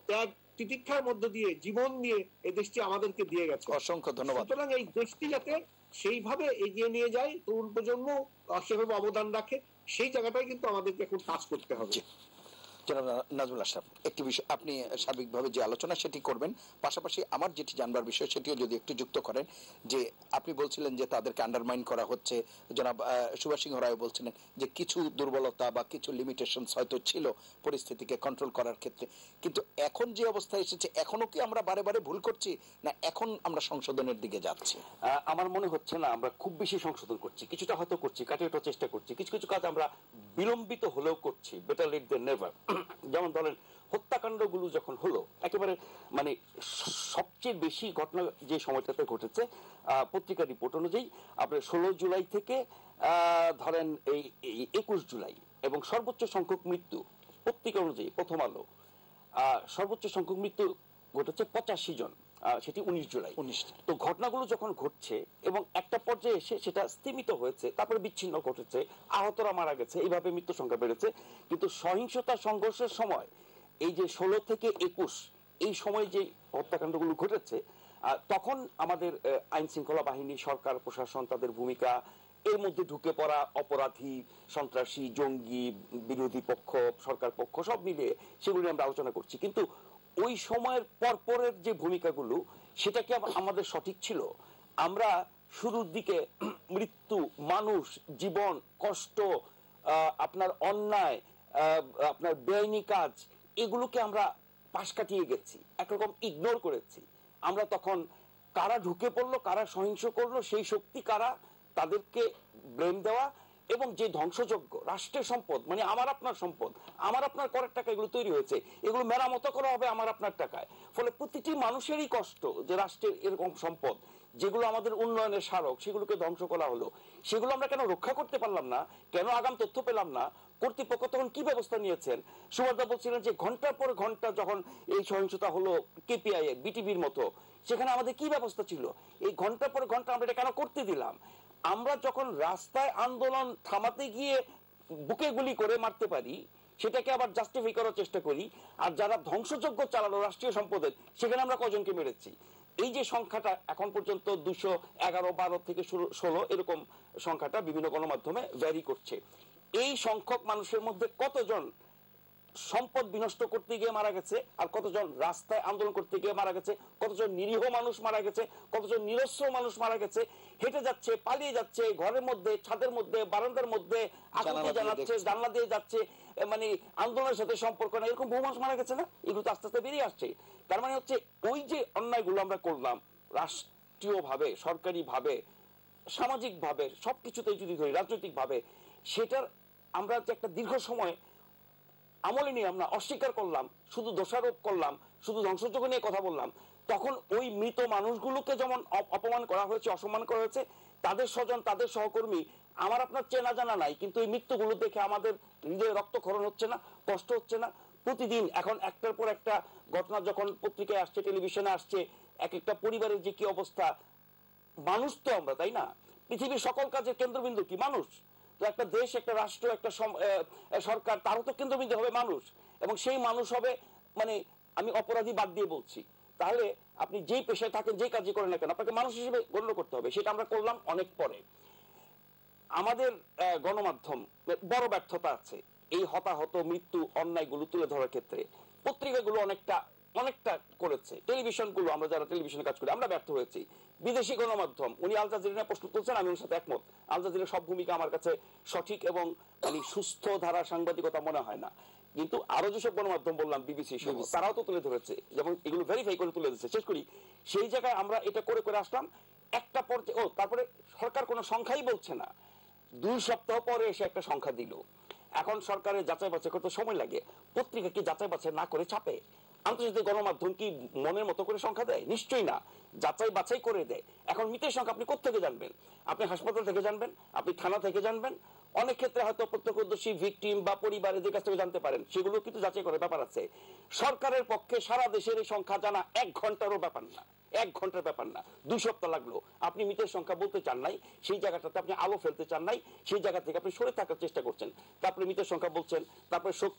ত্যাগ তিতিক্ষার মধ্য দিয়ে, জীবন দিয়ে এই দেশটি আমাদেরকে দিয়ে গেছে। অসংখ্য ধন্যবাদ। সুতরাং এই দেশটি যাতে সেইভাবে এগিয়ে নিয়ে যায়, তরুণ প্রজন্ম সেভাবে অবদান রাখে, সেই জায়গাটাই কিন্তু আমাদেরকে এখন কাজ করতে হবে। জনাব নাজমুল আশরাফ, একটি বিষয় আপনি সার্বিকভাবে যে আলোচনা সেটি করবেন, পাশাপাশি আমার যেটি জানবার বিষয় সেটিও যদি একটু যুক্ত করেন, যে আপনি বলছিলেন যে তাদেরকে আন্ডারমাইন করা হচ্ছে, জনাব সুভাষ সিংহ রায় বলছিলেন যে কিছু দুর্বলতা বা কিছু লিমিটেশনস হয়তো ছিল পরিস্থিতিকে কন্ট্রোল করার ক্ষেত্রে, কিন্তু এখন যে অবস্থা এসেছে, এখনো কি আমরা বারে বারে ভুল করছি, না এখন আমরা সংশোধনের দিকে যাচ্ছি? আমার মনে হচ্ছে না আমরা খুব বেশি সংশোধন করছি, কিছুটা হয়তো করছি, কাটিয়ে ওঠার চেষ্টা করছি, কিছু কিছু কাজ আমরা বিলম্বিত হলেও করছি, বেটার লেট দেন নেভার। যেমন ধরেন হত্যাকাণ্ডগুলো যখন হলো একেবারে মানে সবচেয়ে বেশি ঘটনা যে সময়টাতে ঘটেছে পত্রিকা রিপোর্ট অনুযায়ী আপনার 16 জুলাই থেকে ধরেন এই 21 জুলাই এবং সর্বোচ্চ সংখ্যক মৃত্যু পত্রিকা অনুযায়ী প্রথম আলো সর্বোচ্চ সংখ্যক মৃত্যু ঘটেছে 85 জন, সেটি 19 জুলাই। তো ঘটনাগুলো যখন ঘটছে এবং একটা পর্যায়ে এসে সেটা স্তীমিত হয়েছে, তারপরে বিচ্ছিন্ন ঘটেছে, আহতরা মারা গেছে, এইভাবে মৃত্যু সংখ্যা বেড়েছে। কিন্তু সহিংসতা সংঘর্ষের সময় এই যে 16 থেকে 21 এই সময় যে হত্যাকাণ্ডগুলো ঘটেছে তখন আমাদের আইন শৃঙ্খলা বাহিনী, সরকার, প্রশাসন তাদের ভূমিকা, এর মধ্যে ঢুকে পড়া অপরাধী, সন্ত্রাসী, জঙ্গি, বিরোধী পক্ষ, সরকার পক্ষ সব মিলিয়ে সেগুলো আমরা আলোচনা করছি। কিন্তু ওই সময়ের পরপরের যে ভূমিকাগুলো সেটা কি আমাদের সঠিক ছিল? আমরা শুরুর দিকে মৃত্যু, মানুষ, জীবন, কষ্ট, আপনার অন্যায়, আপনার বেআইনি কাজ, এগুলোকে আমরা পাশ কাটিয়ে গেছি, একরকম ইগনোর করেছি। আমরা তখন কারা ঢুকে পড়লো, কারা সহিংস করলো, সেই শক্তি কারা, তাদেরকে ব্লেম দেওয়া এবং যে ধ্বংসযজ্ঞ রাষ্ট্রের সম্পদ, মানে আমার আপনার সম্পদ, আমার আপনার করের টাকা এগুলো তৈরি হয়েছে, এগুলো মেরামত করা হবে আমার আপনার টাকায়। ফলে প্রতিটি মানুষেরই কষ্ট যে রাষ্ট্রের এরকম সম্পদ যেগুলো আমাদের উন্নয়নের স্মারক সেগুলোকে ধ্বংস করা হলো। সেগুলো আমরা কেন রক্ষা করতে পারলাম না? কেন আগাম তথ্য পেলাম না? কর্তৃপক্ষ তখন কি ব্যবস্থা নিয়েছেন? সুমারদা বলছিলেন যে ঘন্টার পর ঘন্টা যখন এই সহিংসতা হলো কেপিআই এ, বিটিভির মতো, সেখানে আমাদের কি ব্যবস্থা ছিল? এই ঘন্টার পর ঘন্টা আমরা এটা কেন করতে দিলাম? আমরা যখন রাস্তায় আন্দোলন থামাতে গিয়ে বুকে গুলি করে মারতে পারি, সেটাকে আবার জাস্টিফাই করার চেষ্টা করি, আর যারা ধ্বংসযজ্ঞ চালালো রাষ্ট্রীয় সম্পদের সেখানে আমরা কজনকে মেরেছি? এই যে সংখ্যাটা এখন পর্যন্ত 211, 12 থেকে 16 এরকম সংখ্যাটা বিভিন্ন গণমাধ্যমে ভ্যারি করছে। এই সংখ্যক মানুষের মধ্যে কতজন সম্পদ বিনষ্ট করতে গিয়ে মারা গেছে, আর কতজন রাস্তায় আন্দোলন করতে গিয়ে মারা গেছে, কতজন নিরীহ মানুষ মারা গেছে, কতজন নিরস্ত্র মানুষ মারা গেছে, হেঁটে যাচ্ছে, পালিয়ে যাচ্ছে, ঘরের মধ্যে, ছাদের মধ্যে, বারান্দার মধ্যে আকুতি জানাচ্ছে, জানলা দিয়ে যাচ্ছে, মানে আন্দোলনের সাথে সম্পর্ক না, এরকম বহু মানুষ মারা গেছে না? এগুলো তো আস্তে আস্তে বেরিয়ে আসছে। তার মানে হচ্ছে ওই যে অন্যায়গুলো আমরা করলাম রাষ্ট্রীয় ভাবে, সরকারি ভাবে, সামাজিক ভাবে, সবকিছুতেই যদি ধরি, রাজনৈতিক ভাবে, সেটার আমরা যে একটা দীর্ঘ সময় আমলে নিয়ে আমরা অস্বীকার করলাম, শুধু দোষারোপ করলাম, শুধু ধ্বংসযজ্ঞ নিয়ে কথা বললাম, তখন ওই মৃত মানুষগুলোকে যেমন অপমান করা হয়েছে, অসম্মান করা হয়েছে, তাদের স্বজন, তাদের সহকর্মী, আমার আপনার চেনা জানা নাই, কিন্তু এই মৃত্যুগুলো দেখে আমাদের হৃদয়ে রক্তক্ষরণ হচ্ছে না, কষ্ট হচ্ছে না? প্রতিদিন এখন একটার পর একটা ঘটনা যখন পত্রিকায় আসছে, টেলিভিশনে আসছে, এক একটা পরিবারের যে কি অবস্থা। মানুষ তো আমরা, তাই না? পৃথিবীর সকল কাজের কেন্দ্রবিন্দু কি মানুষ? তো একটা দেশ, একটা রাষ্ট্র, একটা সরকার, তারও তো কেন্দ্রবিন্দু হবে মানুষ। এবং সেই মানুষ হবে, মানে আমি অপরাধী বাদ দিয়ে বলছি, তাহলে আপনি যেই পেশায় থাকেন, যেই কাজই করেন না কেন, আপনাকে মানুষ হিসেবে গণ্য করতে হবে। সেটা আমরা করলাম অনেক পরে। আমাদের গণমাধ্যম বড় ব্যর্থতা আছে এই হতাহত, মৃত্যু, অন্যায়গুলো তুলে ধরার ক্ষেত্রে। পত্রিকাগুলো অনেকটা করেছে, টেলিভিশনগুলো, আমরা যারা টেলিভিশনে কাজ করি আমরা ব্যর্থ হয়েছি। বিদেশি গণমাধ্যম, উনি আল জাজিরা প্রশ্ন তুলছেন, আমি ওর সাথে একমত। আল জাজিরার সব ভূমিকা আমার কাছে সঠিক এবং মানে সুস্থ ধারা সাংবাদিকতা মনে হয় না। কিন্তু আরো যেসব গণমাধ্যম বললাম, বিবিসি, তারাও তো তুলে ধরেছে, যেমন এগুলো ভেরিফাই করে তুলে দিচ্ছে। শেষ করি, সেই জায়গায় আমরা এটা করে করে আসলাম একটা পর্যায়ে। তারপরে সরকার কোনো সংখ্যাই বলছে না, 2 সপ্তাহ পরে এসে একটা সংখ্যা দিল। এখন সরকারের যাচাই বাছাই করতে সময় লাগে। পত্রিকা কি যাচাই বাছাই না করে ছাপে? আন্তর্জাতিক গণমাধ্যম কি মনের মতো করে সংখ্যা দেয়? নিশ্চয়ই না, যাচাই বাছাই করে দেয়। এখন মৃতের সংখ্যা আপনি কোত্থেকে জানবেন? আপনি হাসপাতাল থেকে জানবেন, আপনি থানা থেকে জানবেন, অনেক ক্ষেত্রে হয়তো প্রত্যক্ষদর্শী, ভিকটিম বা পরিবারের কাছ থেকে জানতে পারেন, সেগুলো কিন্তু যাচাই করার ব্যাপার আছে। সরকারের পক্ষে সারা দেশের এই সংখ্যা জানা 1 ঘন্টারও ব্যাপার না, 1 ঘন্টার ব্যাপার না। 2 সপ্তাহ লাগলো। আপনি মৃতের সংখ্যা বলতে চান নাই, সেই জায়গাটাতে আপনি আলো ফেলতে চান নাই, সেই জায়গা থেকে আপনি সরে থাকার চেষ্টা করছেন। তারপরে মৃতের সংখ্যা বলছেন, তারপরে শোক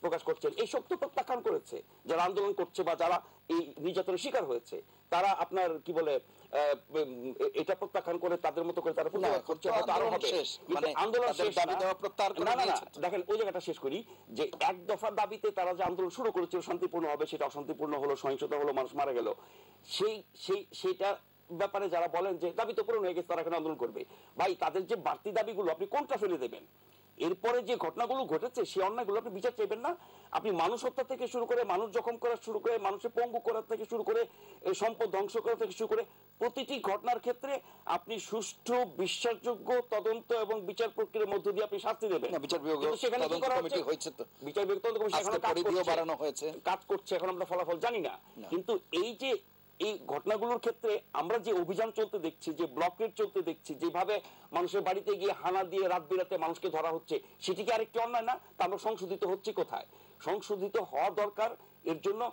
প্রকাশ করছেন। এই শোক তো প্রত্যাখ্যান করেছে যারা আন্দোলন করছে বা যারা এই নির্যাতনের শিকার হয়েছে, তারা আপনার কি বলে এটা প্রত্যাখ্যান করে তাদের মতো করে তারা প্রতিবাদ করছে। আন্দোলন শেষ না, দেখেন ওই জায়গাটা শেষ করি, যে 1 দফা দাবিতে তারা যে আন্দোলন শুরু করেছিল শান্তিপূর্ণ হবে, সেটা অশান্তিপূর্ণ হলো, সহিংসতা হলো, মানুষ মারা গেল। সেইটা ব্যাপারে যারা বলেন যে দাবি তো পূরণ হয়ে গেছে, তারা এখন আন্দোলন করবে, ভাই তাদের যে বাড়তি দাবিগুলো আপনি কোনটা ফেলে দেবেন? এরপরে যে ঘটনাগুলো ঘটেছে সেই অন্যায়গুলো আপনি বিচার চাইবেন না? আপনি মানুষ হত্যা থেকে শুরু করে, মানুষ জখম করা শুরু করে, মানুষের পঙ্গু করা থেকে শুরু করে, সম্পদ ধ্বংস করা থেকে শুরু করে প্রতিটি ঘটনার ক্ষেত্রে আপনি সুষ্ঠু বিশ্বাসযোগ্য তদন্ত এবং বিচার প্রক্রিয়ার মধ্য দিয়ে আপনি শাস্তি দেবেন। না, বিচার বিভাগ কিন্তু সেখানে কি তদন্ত করা কমিটি হচ্ছে? হয়েছে তো। বিচার বিভাগ তদন্ত কমিটি আজকে এখনো কাজ পরিধিও করছে, বাড়ানো হয়েছে। কাজ করছে, এখন আমরা ফলাফল জানি না। কিন্তু এই যে এই ঘটনাগুলোর ক্ষেত্রে আমরা যে অভিযান চলতে দেখছি, যে ব্লকেট চলতে দেখছি, যেভাবে মানুষের বাড়িতে গিয়ে হানা দিয়ে রাত বিরাতে মানুষকে ধরা হচ্ছে, সেটি কি আরেকটি অন্যায় না? তা আমরা সংশোধিত হচ্ছে কোথায়? সংশোধিত হওয়া দরকার। এর জন্য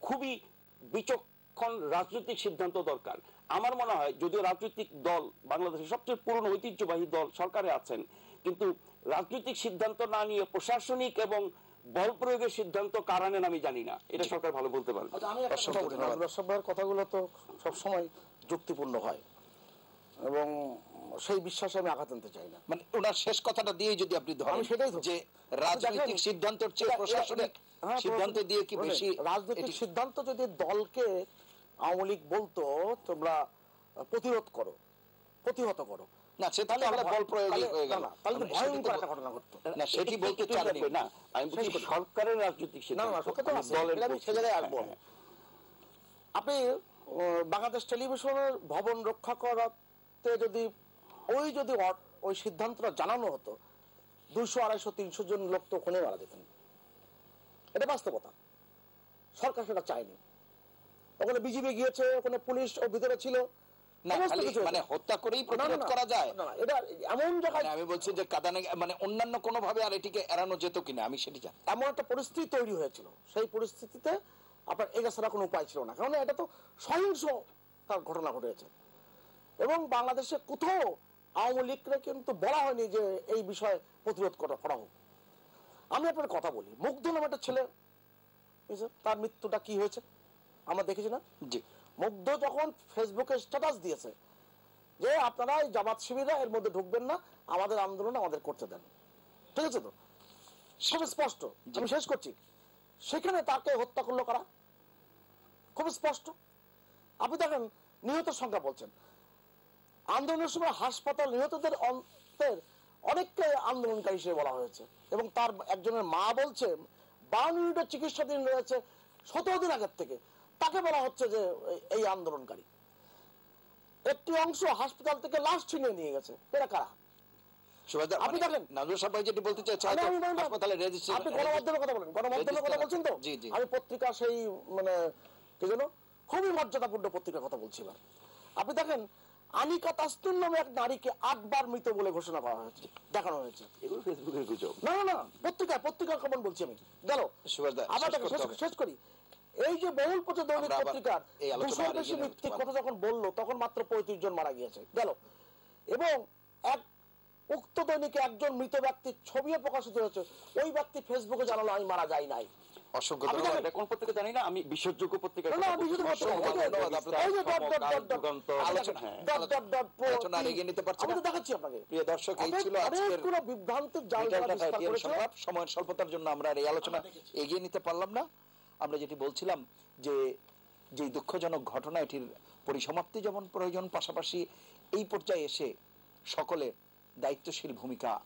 খুবই বিচক্ষণ রাজনৈতিক সিদ্ধান্ত দরকার। আমার মনে হয় যদিও রাজনৈতিক দল বাংলাদেশের সবচেয়ে পুরনো ঐতিহ্যবাহী দল সরকারে আছেন, কিন্তু রাজনৈতিক সিদ্ধান্ত না নিয়ে প্রশাসনিক এবং বল প্রয়োগের সিদ্ধান্ত কারা নেন আমি জানি না, এটা সরকার ভালো বলতে পারবে। আচ্ছা, আমি একটা কথা বলি, আশরাফ ভাইয়ের কথাগুলো তো সবসময় যুক্তিপূর্ণ হয় এবং সেই বিশ্বাসে আমি আঘাত আনতে চাই না। মানে ওনার শেষ কথাটা দিয়ে যদি আপনি ধরেন, আমি সেটাই ধরছি। যে রাজনৈতিক দেখেন, সিদ্ধান্তের চেয়ে প্রশাসনিক হ্যাঁ, সিদ্ধান্ত দিয়ে কি বলেন, বেশি রাজনৈতিক এটি- সিদ্ধান্ত যদি দলকে আওয়ামী লীগ বলতো তোমরা প্রতিরোধ করো, প্রতিহত করো, না, সে তাহলে আমরা বল প্রয়োগই হয়ে গেল। তাহলে তো আমরা ভয়ঙ্কর সেটি তো- একটা ঘটনা ঘটতো। না, সেটি বলতে চাননি। না, আমি বলছি সরকারের রাজনৈতিক না সিদ্ধান্ত, না, সরকার তো আমি আছে, দলের এটা আমি বলছি। সে জায়গায় আসবো। হ্যাঁ, আপনি বাংলাদেশ টেলিভিশনের ভবন রক্ষা করাতে যদি ওই সিদ্ধান্তটা জানানো হতো, 200, 250, 300 জন লোক তো ওখানে মারা যেতেন। এটা বাস্তবতা। সরকার সেটা চায়নি। ওখানে বিজিবি গিয়েছে, ওখানে পুলিশ ও ভিতরে ছিল। না, সমস্ত খালি কিছু মানে হয়েছে। হত্যা করেই না, প্রতিরোধ না, করা যায়। না, না, এটা এমন জায়গায় মানে আমি বলছি যে কাদানে মানে অন্যান্য কোনো ভাবে আর এটিকে এড়ানো যেত কিনা, আমি সেটি জানি। এমন একটা পরিস্থিতি তৈরি হয়েছিল, সেই পরিস্থিতিতে আপনার এগা ছাড়া কোনো উপায় ছিল না, কারণ এটা তো সহিংস তার ঘটনা ঘটেছে। এবং বাংলাদেশে কোথাও আওয়ামী লীগরা কিন্তু বলা হয়নি যে এই বিষয়ে প্রতিরোধ করা হোক। আমি আপনার কথা বলি, মুগ্ধ নামে একটা ছেলে, বুঝছেন, তার মৃত্যুটা কি হয়েছে আমরা দেখেছি না? জি, মুগ্ধ যখন ফেসবুকে স্ট্যাটাস দিয়েছে যে আপনারা এই জামাত শিবিরা এর মধ্যে ঢুকবেন না, আমাদের আন্দোলন আমাদের করতে দেন, ঠিক আছে তো, খুব স্পষ্ট। আমি শেষ করছি, সেখানে তাকে হত্যা করলো কারা? খুব স্পষ্ট। আপনি দেখেন নিহতের সংখ্যা বলছেন, আন্দোলনের সময় হাসপাতাল নিহতদের অনেককে আন্দোলনকারী হিসেবে বলা হয়েছে, এবং তার একজনের মা বলছে 52 ইউনিটের চিকিৎসাধীন রয়েছে 17 দিন আগের থেকে, তাকে বলা হচ্ছে যে এই আন্দোলনকারী। একটি অংশ হাসপাতাল থেকে লাশ ছিনিয়ে নিয়ে গেছে, এরা কারা? সুভাষদা, আপনি মানে দেখেন, নাজমুল সাহেব ভাই যেটি বলতে চাইছে, আমি- হয়তো আমি- হাসপাতালে রেজিস্ট্রেশন, আপনি গণমাধ্যমের কথা বলেন, গণমাধ্যমের কথা বলছেন তো? জি, জি। আমি পত্রিকা সেই মানে কি যেন খুবই মর্যাদাপূর্ণ পত্রিকার কথা বলছি এবার। আপনি দেখেন আনিকা তাসনুন নামে এক নারীকে 8 বার মৃত বলে ঘোষণা করা হয়েছে, দেখানো হয়েছে। এগুলো ফেসবুকের গুজব। না না না, পত্রিকার খবর বলছি আমি। গেল সুভাষদা, আবার শেষ দেখেন, করতে হবে। শেষ করি। এই যে বহুল প্রচার দৈনিক আমরা আবার পত্রিকার এই আলোচনা 200 আর বেশি এগিয়ে মিথ্যে নিতে কথা যখন বললো, তখন মাত্র 35 জন মারা গিয়েছে, গেল। এবং এক উক্ত দৈনিকে একজন মৃত ব্যক্তির ছবিও প্রকাশিত হয়েছে, ওই ব্যক্তি ফেসবুকে জানালো আমি মারা যাই নাই। অসংখ্য আপনি ধন্যবাদ। দেখেন, এটা কোন পত্রিকা জানি না, আমি বিশ্বাসযোগ্য পত্রিকা না, না, বিশুদ্ধ পত্রিকা। অসংখ্য ওই যে- ধন্যবাদ আপনাদের। ওই যে dot, dot, dot, dot। আলোচনা, হ্যাঁ। dot, dot, dot, আলোচনা আর এগিয়ে নিতে পারছি আমি না। তো দেখাচ্ছি আপনাকে। প্রিয় দর্শক, এই ছিল আজকের অনেকগুলো বিভ্রান্তির জাল মিটার যারা কাটা বিস্তার ATM করেছে। সংলাপ। সময়ের স্বল্পতার জন্য আমরা আর এই আলোচনা এগিয়ে নিতে পারলাম না। আমরা যেটি বলছিলাম যে যে দুঃখজনক ঘটনা, এটির পরিসমাপ্তি যেমন প্রয়োজন, পাশাপাশি এই পর্যায়ে এসে সকলে দায়িত্বশীল ভূমিকা